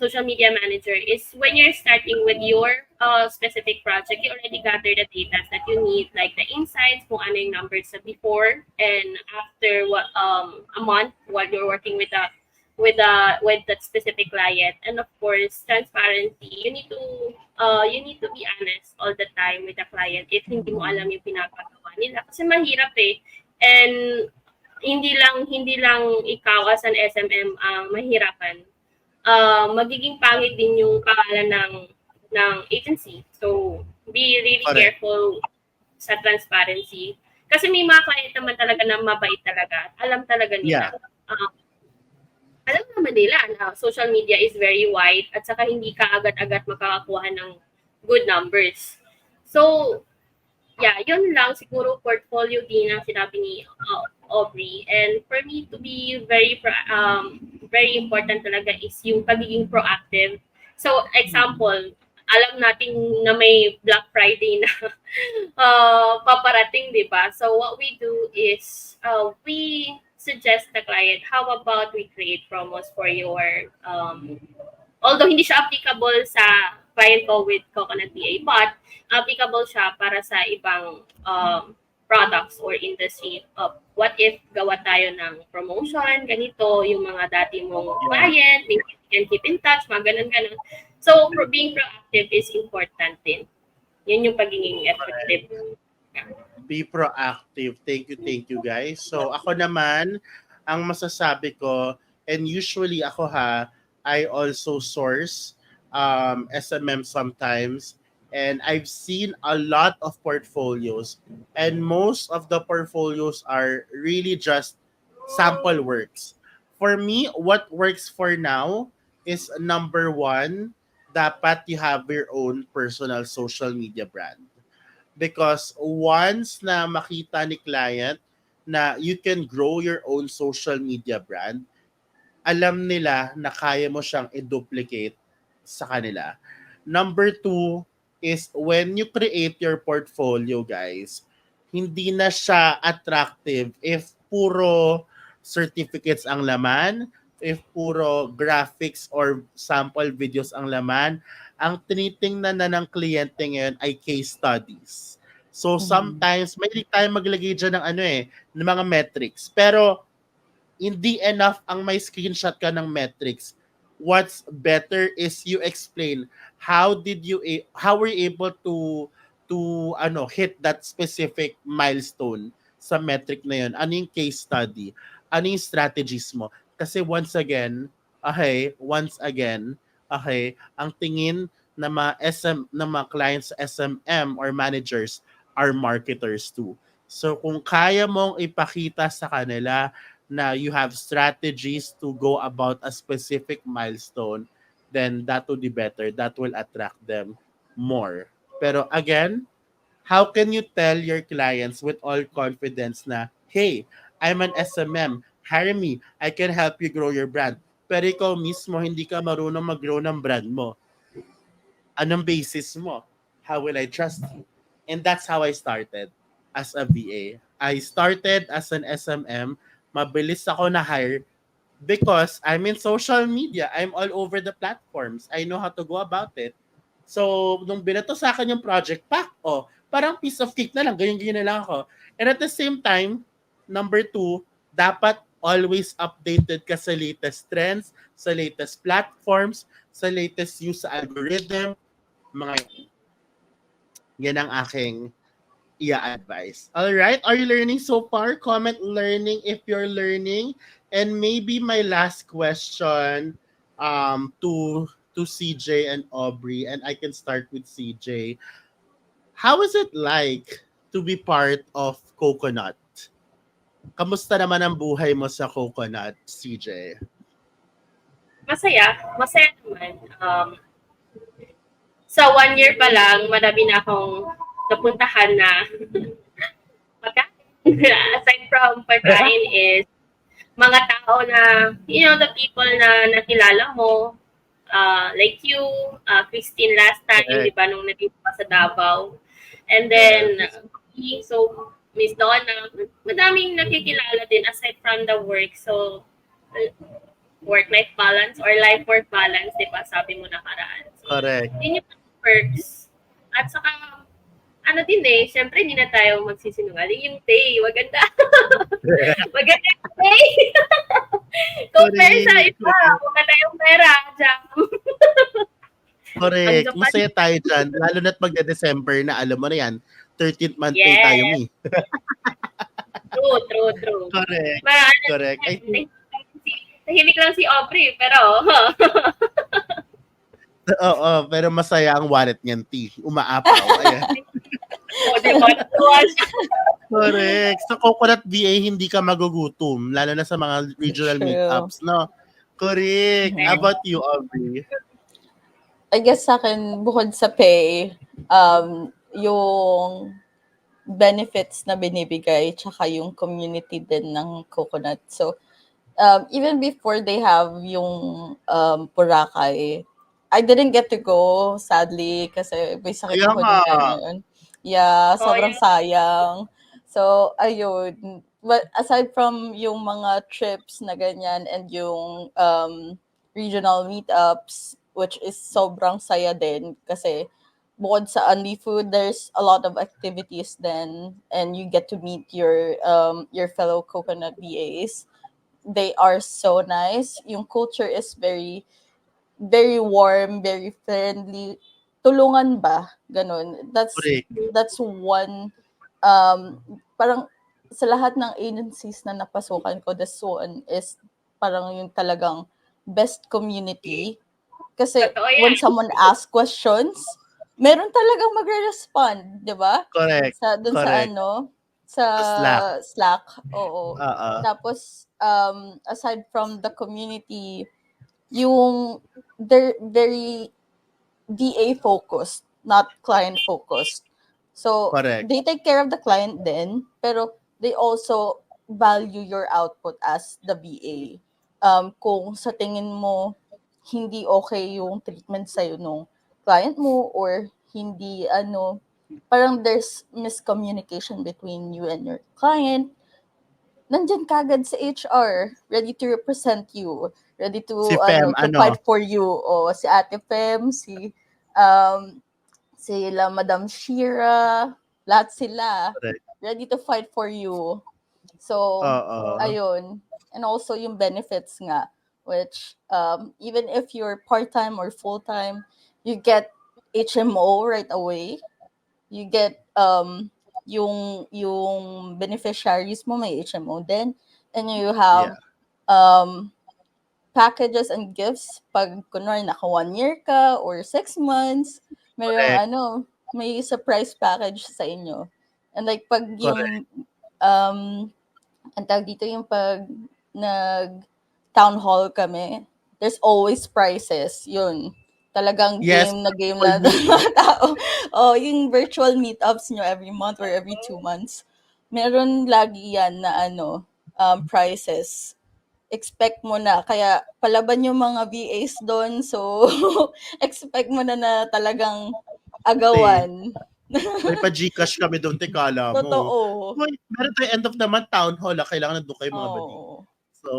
social media manager is when you're starting with your specific project, you already gather the data that you need, like the insights, kung ano yung numbers sa before and after what a month while you're working with that specific client, and of course transparency. You need to be honest all the time with the client if hindi mo alam yung pinapagawa nila, kasi mahirap and hindi lang ikaw as an SMM ang mahirapan, magiging pangit din yung pangalan ng agency. So, be really Correct. careful sa transparency. Kasi may mga client naman talaga na mabait talaga. Alam talaga Yeah. nila. Uh, Alam naman nila na social media is very wide at saka hindi ka agad-agad makakakuha ng good numbers. So, yeah, yun lang siguro portfolio din ang sinabi ni Aubrey. And for me to be very important talaga is yung pagiging proactive. So, example, alam natin na may Black Friday na paparating, di ba? So, what we do is we suggest the client, how about we create promos for your although hindi siya applicable sa client ko with Coconut PA, but applicable siya para sa ibang products or industry. What if gawa tayo ng promotion, ganito, yung mga dati mong client, maybe you can keep in touch, mga ganun-ganun. So, being proactive is important din. Yun yung pagiging effective. Be proactive. Thank you guys. So ako naman, ang masasabi ko, and usually ako I also source SMM sometimes, and I've seen a lot of portfolios, and most of the portfolios are really just sample works. For me, what works for now is number one, dapat you have your own personal social media brand, because once na makita ni client na you can grow your own social media brand, alam nila na kaya mo siyang i-duplicate sa kanila. Number two is when you create your portfolio, guys, hindi na siya attractive if puro certificates ang laman, if puro graphics or sample videos ang laman. Ang tinitingnan na ng kliyente ngayon ay case studies. So Mhm. sometimes may tayo maglagay dyan ng ng mga metrics. Pero hindi enough ang may screenshot ka ng metrics. What's better is you explain how were you able to hit that specific milestone sa metric na yun. Ano yung case study? Ano yung strategies mo? Kasi once again, ang tingin na mga clients sa SMM or managers are marketers too. So kung kaya mong ipakita sa kanila na you have strategies to go about a specific milestone, then that would be better. That will attract them more. Pero again, how can you tell your clients with all confidence na, hey, I'm an SMM, hire me, I can help you grow your brand. Pero ikaw mismo, hindi ka marunong mag-grow ng brand mo. Anong basis mo? How will I trust you? And that's how I started as a VA. I started as an SMM. Mabilis ako na hire because I'm in social media. I'm all over the platforms. I know how to go about it. So, nung binato sa akin yung project, parang piece of cake na lang, ganyan-ganyan na lang ako. And at the same time, number two, dapat always updated ka sa latest trends, sa latest platforms, sa latest use sa algorithm, mga yan ang aking i-advise. All right, are you learning so far? Comment learning if you're learning. And maybe my last question to CJ and Aubrey, and I can start with CJ. How is it like to be part of Coconut? Kamusta naman ang buhay mo sa Coconut, CJ? Masaya naman. Sa 1 year pa lang, madami na akong napuntahan na pagkain. Aside from pagkain is mga tao na, the people na nakilala mo, like you, Christine last time, di Correct. ba, nung nandito pa sa Davao. And then, so, Miss Donna, madaming nakikilala din aside from the work. So, work-life balance or life-work balance, di ba, sabi mo nakaraan. So, Correct. yun yung perks. At saka, ano din syempre hindi na tayo magsisinungaling. Yung pay, maganda. Maganda yung pay. Compare sa iba, wala tayong pera. Jam. Correct. Masaya tayo dyan. Lalo na't magda-December na, alam mo na yan, 13th month pay tayo, Yes. Mi. True. Correct. Correct. I think, Tahimik lang si Aubrey, pero oo, pero masaya ang wallet niyan, T. Umaapaw. Ayan. di ba? Correct. Sa Coconut VA, hindi ka magugutom. Lalo na sa mga regional True. meetups, no? Correct. How about you, Aubrey? I guess sa akin, bukod sa pay, yung benefits na binibigay, tsaka yung community din ng Coconut. So, even before they have yung Boracay, I didn't get to go, sadly, kasi may sakit Kaya ako nga. nung time na yun. Yeah, sobrang sayang. So, ayun. But aside from yung mga trips na ganyan and yung regional meetups, which is sobrang saya din kasi bukod sa only food, there's a lot of activities then and you get to meet your fellow Coconut VAs. They are so nice. Yung culture is very very warm, very friendly. Tulungan ba? Ganun. Correct. That's one parang sa lahat ng agencies na napasukan ko, this one is parang yung talagang best community. Kasi Totoo yan. when someone asks questions, meron talagang magre-respond, 'di ba? Correct. Dun Correct. sa Slack. Slack. Oo. Oo. Tapos aside from the community, yung they're very DA focused, not client focused. So Correct. they take care of the client then, pero they also value your output as the VA. Kung sa tingin mo hindi okay yung treatment sa'yo nung client mo or hindi parang there's miscommunication between you and your client, nandyan kagad sa HR, ready to represent you, ready Si to Fem, to ano? fight for you. O si Ate Fem, um sila Madam Shira, lahat sila Correct. ready to fight for you. So, Oo. ayun. And also yung benefits nga, which even if you're part-time or full-time, you get HMO right away. You get yung beneficiaries mo may HMO din, and you have Yeah. um packages and gifts pag kunwari naka 1 year ka or 6 months, merong Correct. may surprise package sa inyo. And like pag Correct. yung ang tawag dito yung pag nag town hall kami, there's always prizes. Yun. Talagang Yes, game full lang ng meeting. mga tao. Oh, yung virtual meetups nyo every month or every 2 months. Meron lagi yan na prizes. Expect mo na. Kaya palaban yung mga VAs doon. So, expect mo na talagang Te, agawan. may pa-GCash kami doon, te, kala mo. Totoo. Hoy, meron tayong end of the month town hall, kailangan nandun kayo mga badi. Oo. So,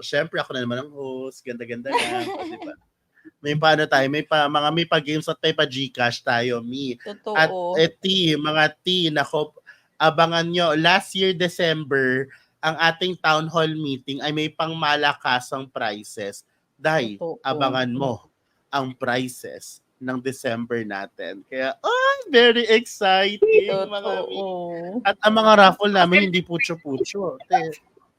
syempre ako na naman ang host, ganda-ganda lang, o, di ba? May paano tayo, may pa games at may pa GCash tayo, me. At Totoo. mga nako, abangan nyo, last year December, ang ating town hall meeting ay may pangmalakasang prizes. Dahil, Totoo. abangan mo ang prizes ng December natin. Kaya, very exciting, mga mi. Totoo. At ang mga raffle namin, hindi putyo-putyo.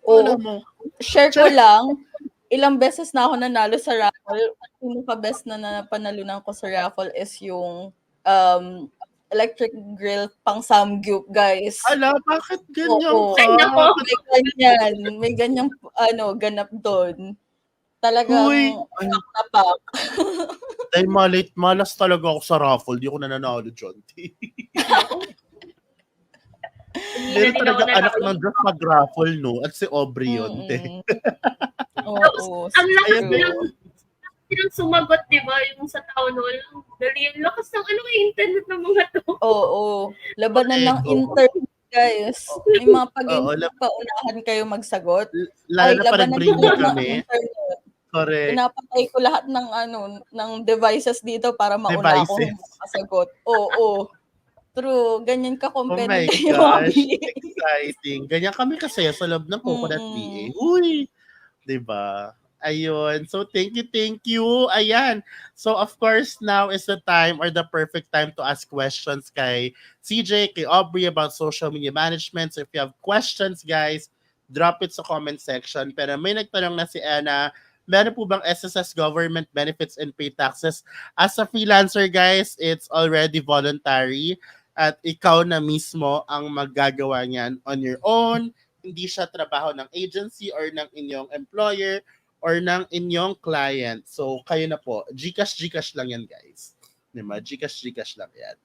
Alam Oo. mo, Share ko lang, ilang beses na ako nanalo sa raffle. Pinaka-best na napanalunan ko sa raffle is yung electric grill pang samgyup, guys. bakit ganyan Oo. ka? Ay, nako. May ganyang ganap doon. Huy, Talagang ay, pak na pak. dahil malas talaga ako sa raffle, di ako nananalo dyan. Hindi na Meron din ako talaga anak nanalo. ng Diyos mag-raffle, no? At si Aubrey yun, te. Mm. Tapos, Oo, ang lakas Ayan, nilang sumagot, di ba? Yung sa town hall. Dali, ang lakas ng internet ng mga to. Oo. Labanan ng correct. internet, guys. May mga Oo, paunahan kayo magsagot. lalo na pa Labanan ko nag-bring lahat ng kami. internet. Correct. Pinapatay ko lahat ng devices dito para mauna akong Devices. makasagot. Oo. True. Ganyan Oh my ka-competitive yung mga gosh. VA. Exciting. Ganyan kami kasaya sa loob ng Coconut VA. Mm-mm. Uy! 'Di ba? Ayun. So thank you. Ayan. So of course now is the time or the perfect time to ask questions kay CJ, kay Aubrey about social media management. So if you have questions, guys, drop it sa comment section. Pero may nagtanong na si Anna, meron po bang SSS government benefits and pay taxes? As a freelancer, guys, it's already voluntary at ikaw na mismo ang maggagawa niyan on your own. Hindi siya trabaho ng agency or ng inyong employer or ng inyong client. So, kayo na po. GCash lang yan, guys. Diba? GCash lang yan.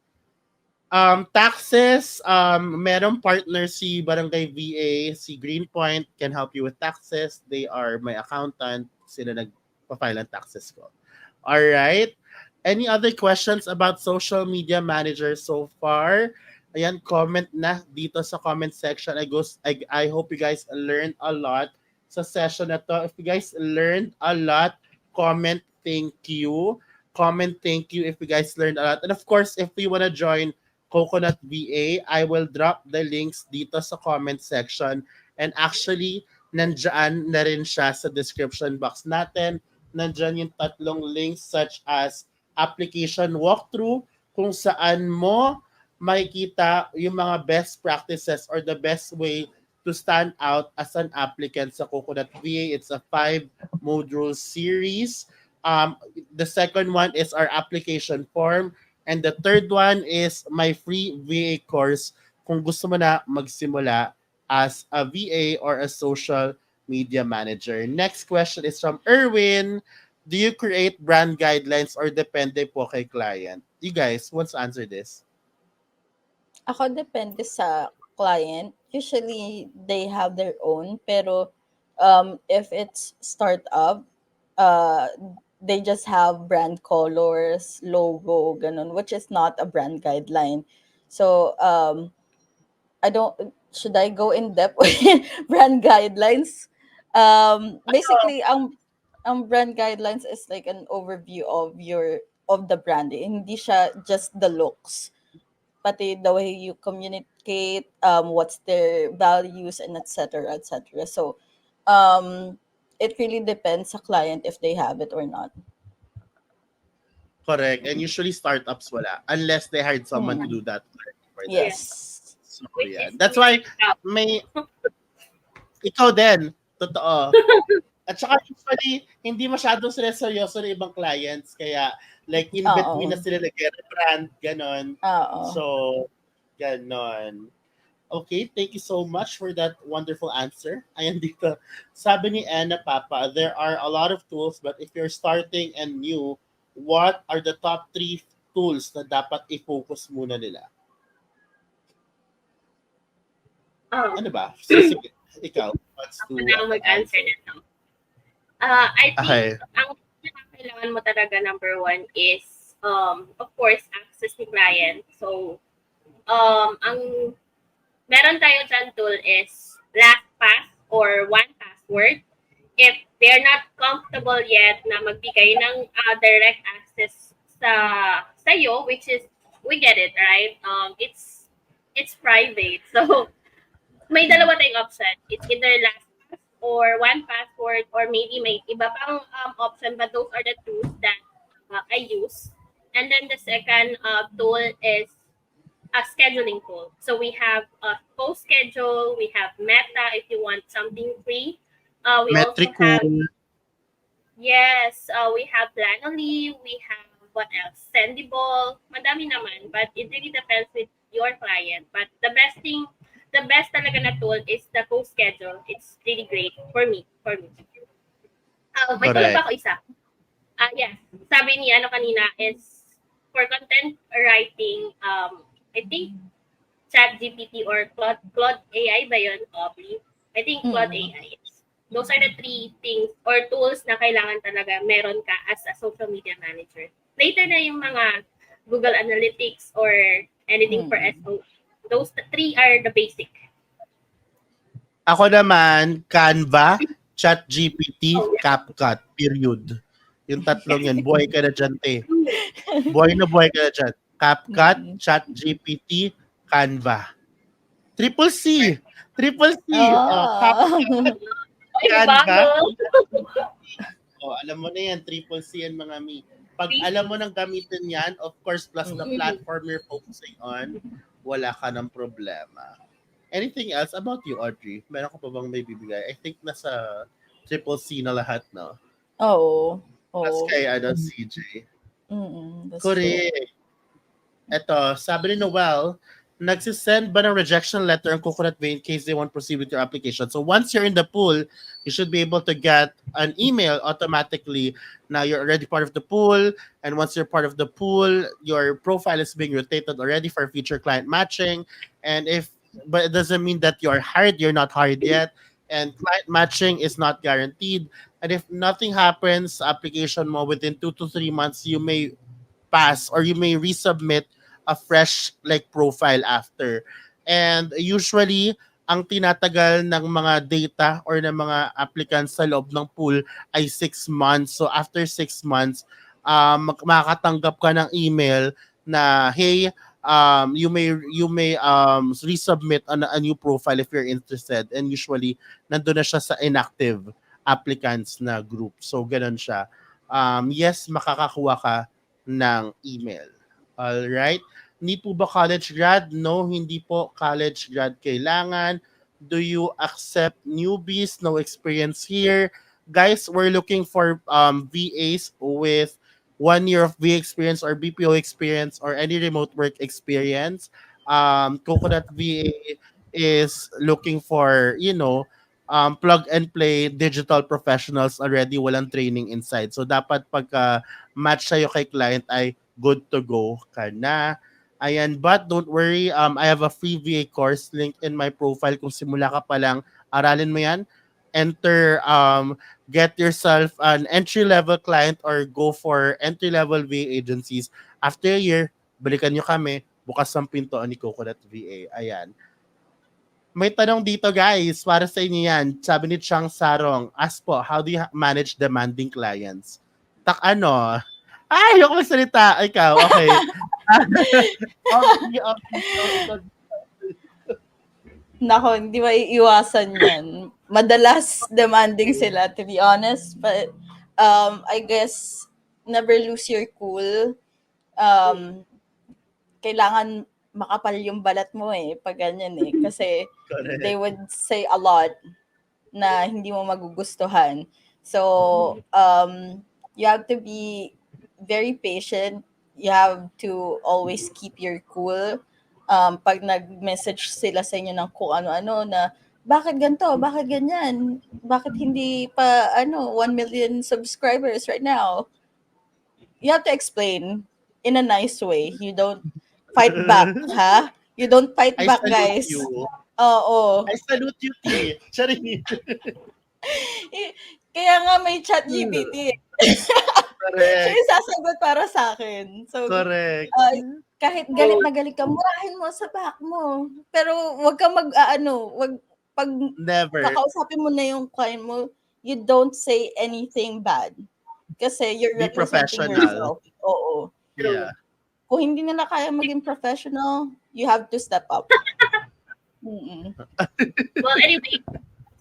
Taxes, merong partner si Barangay VA, si Greenpoint can help you with taxes. They are my accountant. Sila nagpa-file ng taxes ko. Alright. Any other questions about social media manager so far? Ayan, comment na dito sa comment section. I hope you guys learned a lot sa session na to. If you guys learned a lot, comment thank you. Comment thank you if you guys learned a lot. And of course, if you wanna join Coconut VA, I will drop the links dito sa comment section. And actually, nandyan na rin siya sa description box natin. Nandyan yung tatlong links such as application walkthrough kung saan mo makikita yung mga best practices or the best way to stand out as an applicant sa Coconut VA. It's a 5-module series. The second one is our application form. And the third one is my free VA course kung gusto mo na magsimula as a VA or a social media manager. Next question is from Erwin. Do you create brand guidelines or depende po kay client? You guys, who wants to answer this? Ako depende sa client. Usually, they have their own. Pero, if it's startup, uh, they just have brand colors, logo, ganun, which is not a brand guideline. So I don't should I go in depth with brand guidelines? Basically ang brand guidelines is like an overview of the brand. Hindi siya just the looks, pati the way you communicate, what's their values, and etc. etc. So it really depends sa client if they have it or not. Correct. And usually startups wala unless they hired someone to Mm. do that for them. Yes. Yes. So Which yeah. is That's why tough. may ikaw din. Totoo. At saka usually, hindi masyadong sila seryoso ng ibang clients. Kaya, like, in between Oo. na sila nag-rebrand, ganon. Oo. So, ganon. Okay, thank you so much for that wonderful answer. Ayan dito. Sabi ni Anna Papa, there are a lot of tools, but if you're starting and new, what are the top 3 tools na dapat i-focus muna nila? Ano ba? So, sige, ikaw. Let's Ako do na ang mag-answer nito. I Okay. think ang kailangan mo talaga number 1 is of course access ni client. So ang meron tayo dyan tool is LastPass or 1Password. If they're not comfortable yet na magbigay ng direct access sa iyo, which is we get it, right? It's private. So may dalawa tayong option. It's either LastPass or 1Password or maybe may iba pang option, but those are the tools that I use. And then the second tool is a scheduling tool. So we have Post Schedule, we have Meta if you want something free. We also have Metricool. we have Planoly, we have what else? Sendable, madami naman, but it really depends with your client. But the best talaga na tool is the Post Schedule. It's really great for me. May tulad Correct. pa ako isa. Yeah. Sabi ni kanina is for content writing, I think ChatGPT or Claude AI ba yun, Aubrey? I think Claude AI is. Those are the 3 things or tools na kailangan talaga meron ka as a social media manager. Later na yung mga Google Analytics or anything for SEO. Those 3 are the basic. Ako naman, Canva, ChatGPT, CapCut, period. Yung tatlong yan, buhay ka na dyan, te. Buhay ka na dyan. CapCut, ChatGPT, Canva. Triple C. CapCut, Ay, Canva. bago. Alam mo na yan, Triple C yan mga mi. Pag alam mo nang gamitin yan, of course, plus the platform you're focusing on, wala ka ng problema. Anything else about you, Audrey? Meron ka pa bang may bibigay? I think nasa Triple C na lahat, no? Oo. Mas Oo. kay CJ. That's true. Correct. Eto, sabi ni Noel, nagsisend ba ng rejection letter ang Coconut Bay in case they won't proceed with your application? So once you're in the pool, you should be able to get an email automatically. Now you're already part of the pool, and once you're part of the pool, your profile is being rotated already for future client matching. But it doesn't mean that you're hired, you're not hired yet, and client matching is not guaranteed. And if nothing happens, application mo within 2 to 3 months, you may pass or you may resubmit a fresh like profile after. And usually, ang tinatagal ng mga data or ng mga applicants sa loob ng pool ay 6 months. So after 6 months, makakatanggap ka ng email na, hey, you may resubmit a new profile if you're interested. And usually, nandun na siya sa inactive applicants na group. So ganun siya. Yes, makakakuha ka ng email. Alright? Need po ba college grad? No, hindi po college grad kailangan. Do you accept newbies? No experience here. Guys, we're looking for VAs with 1 year of VA experience or BPO experience or any remote work experience. Coconut VA is looking for, plug and play digital professionals already, walang training inside. So dapat pagka match sa'yo kay client ay good to go ka na. Ayan, but don't worry, I have a free VA course link in my profile. Kung simula ka pa lang, aralin mo yan. enter, get yourself an entry-level client or go for entry-level VA agencies. After a year, balikan nyo kami, bukas ang pintuan ni Coconut VA. Ayan. May tanong dito guys, para sa inyo yan. Sabi ni Chang Sarong, ask po, how do you manage demanding clients? Ano? Ay, ayoko magsalita. Ikaw, okay. Okay. Nako, hindi maiiwasan yan. Madalas demanding sila, to be honest. But I guess, never lose your cool. Kailangan makapal yung balat mo pag ganyan Kasi Correct. they would say a lot na hindi mo magugustuhan. So, you have to be very patient. You have to always keep your cool. Pag nag-message sila sa inyo ng kung ano-ano na, bakit ganito? Bakit ganyan? Bakit hindi pa 1 million subscribers right now? You have to explain in a nice way. You don't fight back, ha? You don't fight I back, salute guys. you. Oo. I salute you, T. Charing. Kaya nga may chat GPT. Correct. Siya yung sasagot para sa akin. So, Correct. kahit galit na galit ka, murahin mo sa back mo. Pero wag ka pag Never. kakausapin mo na yung client mo, you don't say anything bad. Kasi you're Be representing professional. yourself. Oo. Yeah. Kung hindi nila kaya maging professional, you have to step up. Mm-mm. Well, anyway,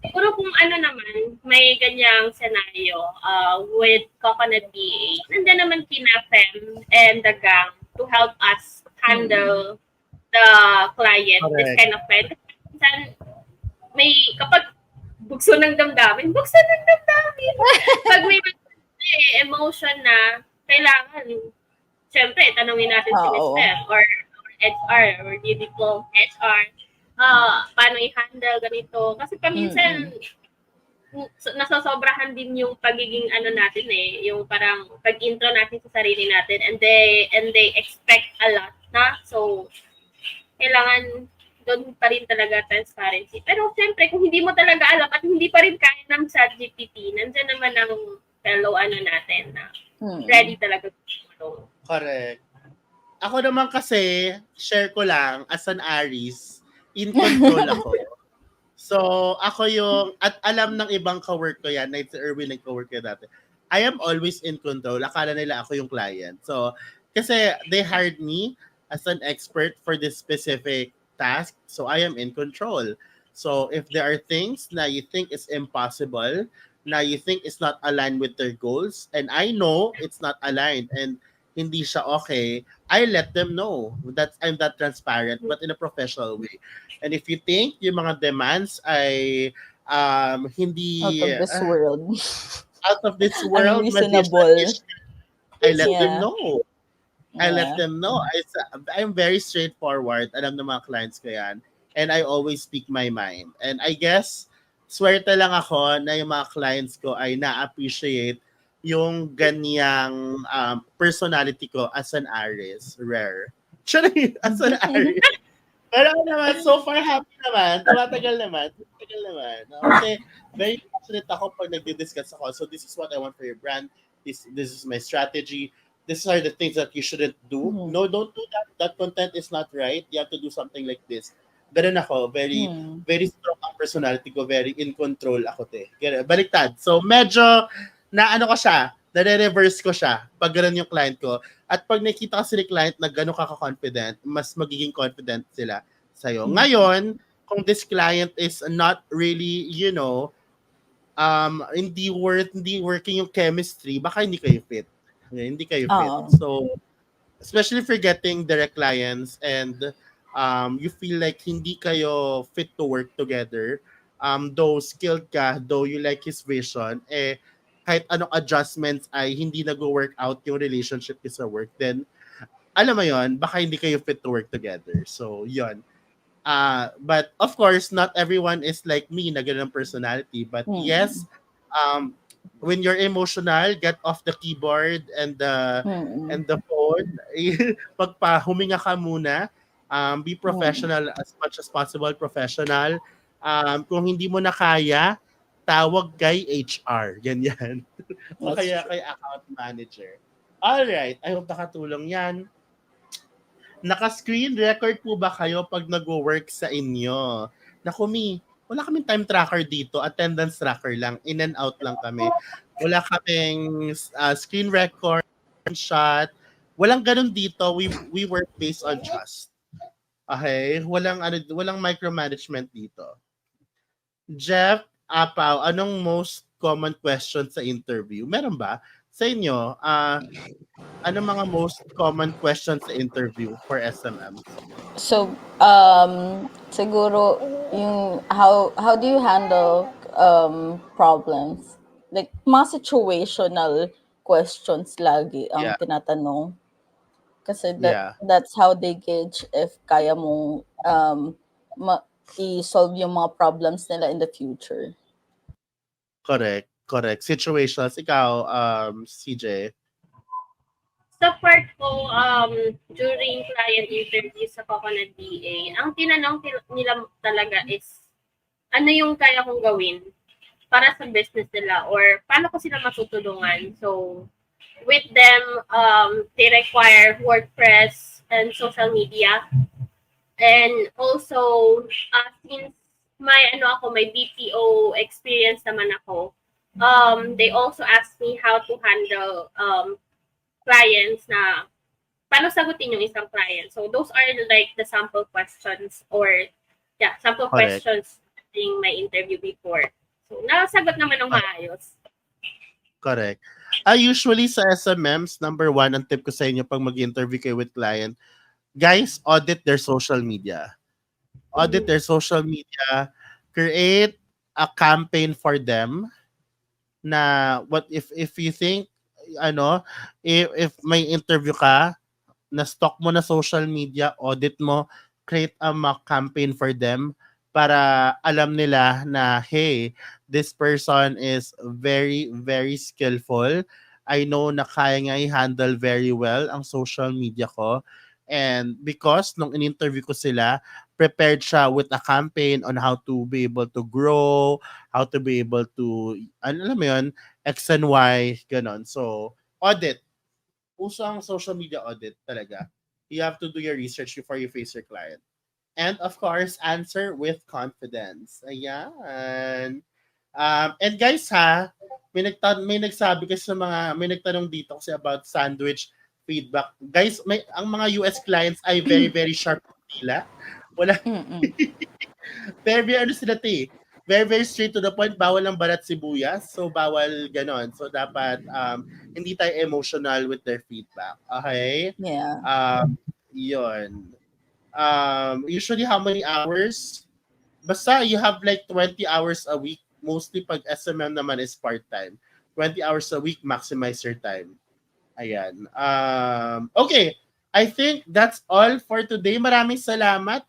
siguro kung naman, may ganyang scenario with Coconut BA, nandiyan naman kina Fem and the gang to help us handle the client, this Correct. kind of client. Minsan, kapag bukso ng damdamin. Pag may emotion na, kailangan, syempre, tanungin natin si Oo. Mr. or HR or hindi ko HR. Paano i-handle ganito? Kasi paminsan, nasosobrahan din yung pagiging natin yung parang pag-intro natin sa sarili natin and they expect a lot na. So, kailangan doon pa rin talaga transparency. Pero siyempre, kung hindi mo talaga alam at hindi pa rin kaya ng ChatGPT, nandiyan naman ang fellow natin na ready talaga. Correct. Ako naman kasi, share ko lang, as an Aries, in control ako. So, ako yung, at alam ng ibang ka-work ko yan, na si Erwin nag-co-work ko dati, I am always in control. Akala nila ako yung client. So, kasi they hired me as an expert for this specific task, so I am in control. So, if there are things na you think is impossible, na you think is not aligned with their goals, and I know it's not aligned, and hindi siya okay, I let them know that I'm that transparent, but in a professional way. And if you think yung mga demands ay hindi Out of this world. out of this world, Unreasonable. I let them Yeah. know. I let Yeah. them know. I'm very straightforward. Alam ng mga clients ko yan. And I always speak my mind. And I guess, swerte lang ako na yung mga clients ko ay na-appreciate yung ganyang personality ko as an Aries. Rare. Sorry, as an Aries. Pero ako naman, so far happy naman. Tumatagal naman. Okay. Very passionate ako pag nagdi-discuss ako. So this is what I want for your brand. This is my strategy. These are the things that you shouldn't do. No, don't do that. That content is not right. You have to do something like this. Ganun ako. Very strong ang personality ko. Very in control ako, te. Baliktad. So, medyo, ko siya, nare-reverse ko siya pag ganun yung client ko. At pag nakita kasi ni client na gano'n ka-confident, mas magiging confident sila sa'yo. Ngayon, kung this client is not really, hindi working yung chemistry, baka hindi kayo fit. Hindi kayo fit. So, especially if you're getting direct clients and you feel like hindi kayo fit to work together, though skilled ka, though you like his vision, kahit anong adjustments ay hindi nag-work out yung relationship sa work, then, alam mo yon, baka hindi kayo fit to work together. So, yon. But, of course, not everyone is like me na ganun ang personality. But, yes, when you're emotional, get off the keyboard and the phone. Huminga ka muna. Be professional as much as possible. Professional. Kung hindi mo na kaya, magtawag kay HR, ganyan. O That's kaya true. kay account manager. Alright, I hope nakatulong yan. Naka-screen record po ba kayo pag nag-work sa inyo? Naku, wala kaming time tracker dito. Attendance tracker lang. In and out lang kami. Wala kaming screen record, shot. Walang ganun dito. We work based on trust. Okay? Walang micromanagement dito. Jeff, Apaw, anong most common question sa interview? Meron ba? Sa inyo, anong mga most common questions sa interview for SMMs? So, siguro yung how do you handle problems? Like mga situational questions lagi ang Yeah, tinatanong kasi yeah. that's how they gauge if kaya mong i-solve yung mga problems nila in the future. Correct, correct. Situations. Ikaw, CJ. Sa part ko, during client interview sa Coconut DA, ang tinanong nila talaga is, ano yung kaya kong gawin para sa business nila or paano ko sila matutulungan. So, with them, they require WordPress and social media. And also, since may BPO experience naman ako, they also asked me how to handle clients na paano sagutin yung isang client. So those are like the sample questions or sample Correct, questions during my interview before. So nasagot naman ng correct, maayos. correct. Usually sa SMMs, number one, ang tip ko sa inyo pag mag-interview kayo with client, guys, audit their social media. Audit Mhm. their social media. Create a campaign for them na what if you think ano if may interview ka na stock mo na social media, audit mo, create a mock campaign for them para alam nila na, hey, this person is very, very skillful. I know na kaya nga i-handle very well ang social media ko. And because nung in-interview ko sila, prepared siya with a campaign on how to be able to grow, how to be able to, alam mo yun, X and Y, ganon. So, audit uso ang social media audit talaga. You have to do your research before you face your client. And of course, answer with confidence. Ayan. And guys ha, may nagsabi kasi may nagtanong dito kasi about sandwich feedback. Guys, ang mga US clients ay very, very sharp nila. Wala, Mm-mm. very, very ano sila very, very straight to the point. Bawal ang balat sibuyas. So, bawal ganon. So, dapat hindi tayo emotional with their feedback. Okay? Yeah. Yun. Usually, how many hours? Basta you have like 20 hours a week. Mostly pag SMM naman is part-time. 20 hours a week, maximize your time. Ayan. Okay. I think that's all for today. Maraming salamat,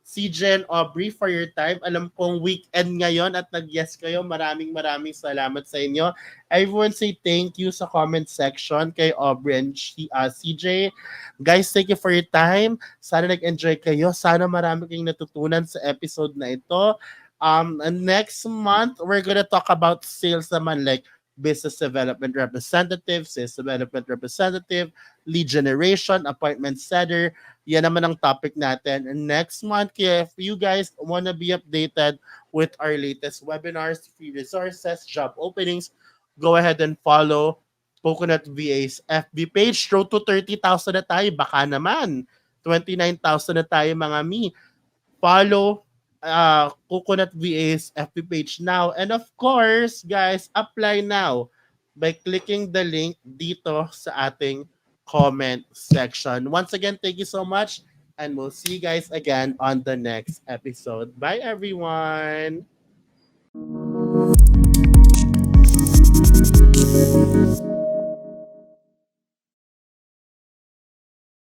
CJ and Aubrey, for your time. Alam kong weekend ngayon at nag-yes kayo. Maraming salamat sa inyo. Everyone say thank you sa comment section kay Aubrey and CJ. Guys, thank you for your time. Sana nag-enjoy kayo. Sana marami kayong natutunan sa episode na ito. Next month, we're gonna talk about sales naman, like business development representative, sales development representative, lead generation, appointment setter. Yan naman ang topic natin. And next month, kaya if you guys want to be updated with our latest webinars, free resources, job openings, go ahead and follow Coconut VA's FB page. Road to 30,000 na tayo. Baka naman. 29,000 na tayo mga follow Coconut VA's FB page now. And of course, guys, apply now by clicking the link dito sa ating comment section. Once again, thank you so much and we'll see you guys again on the next episode. Bye, everyone!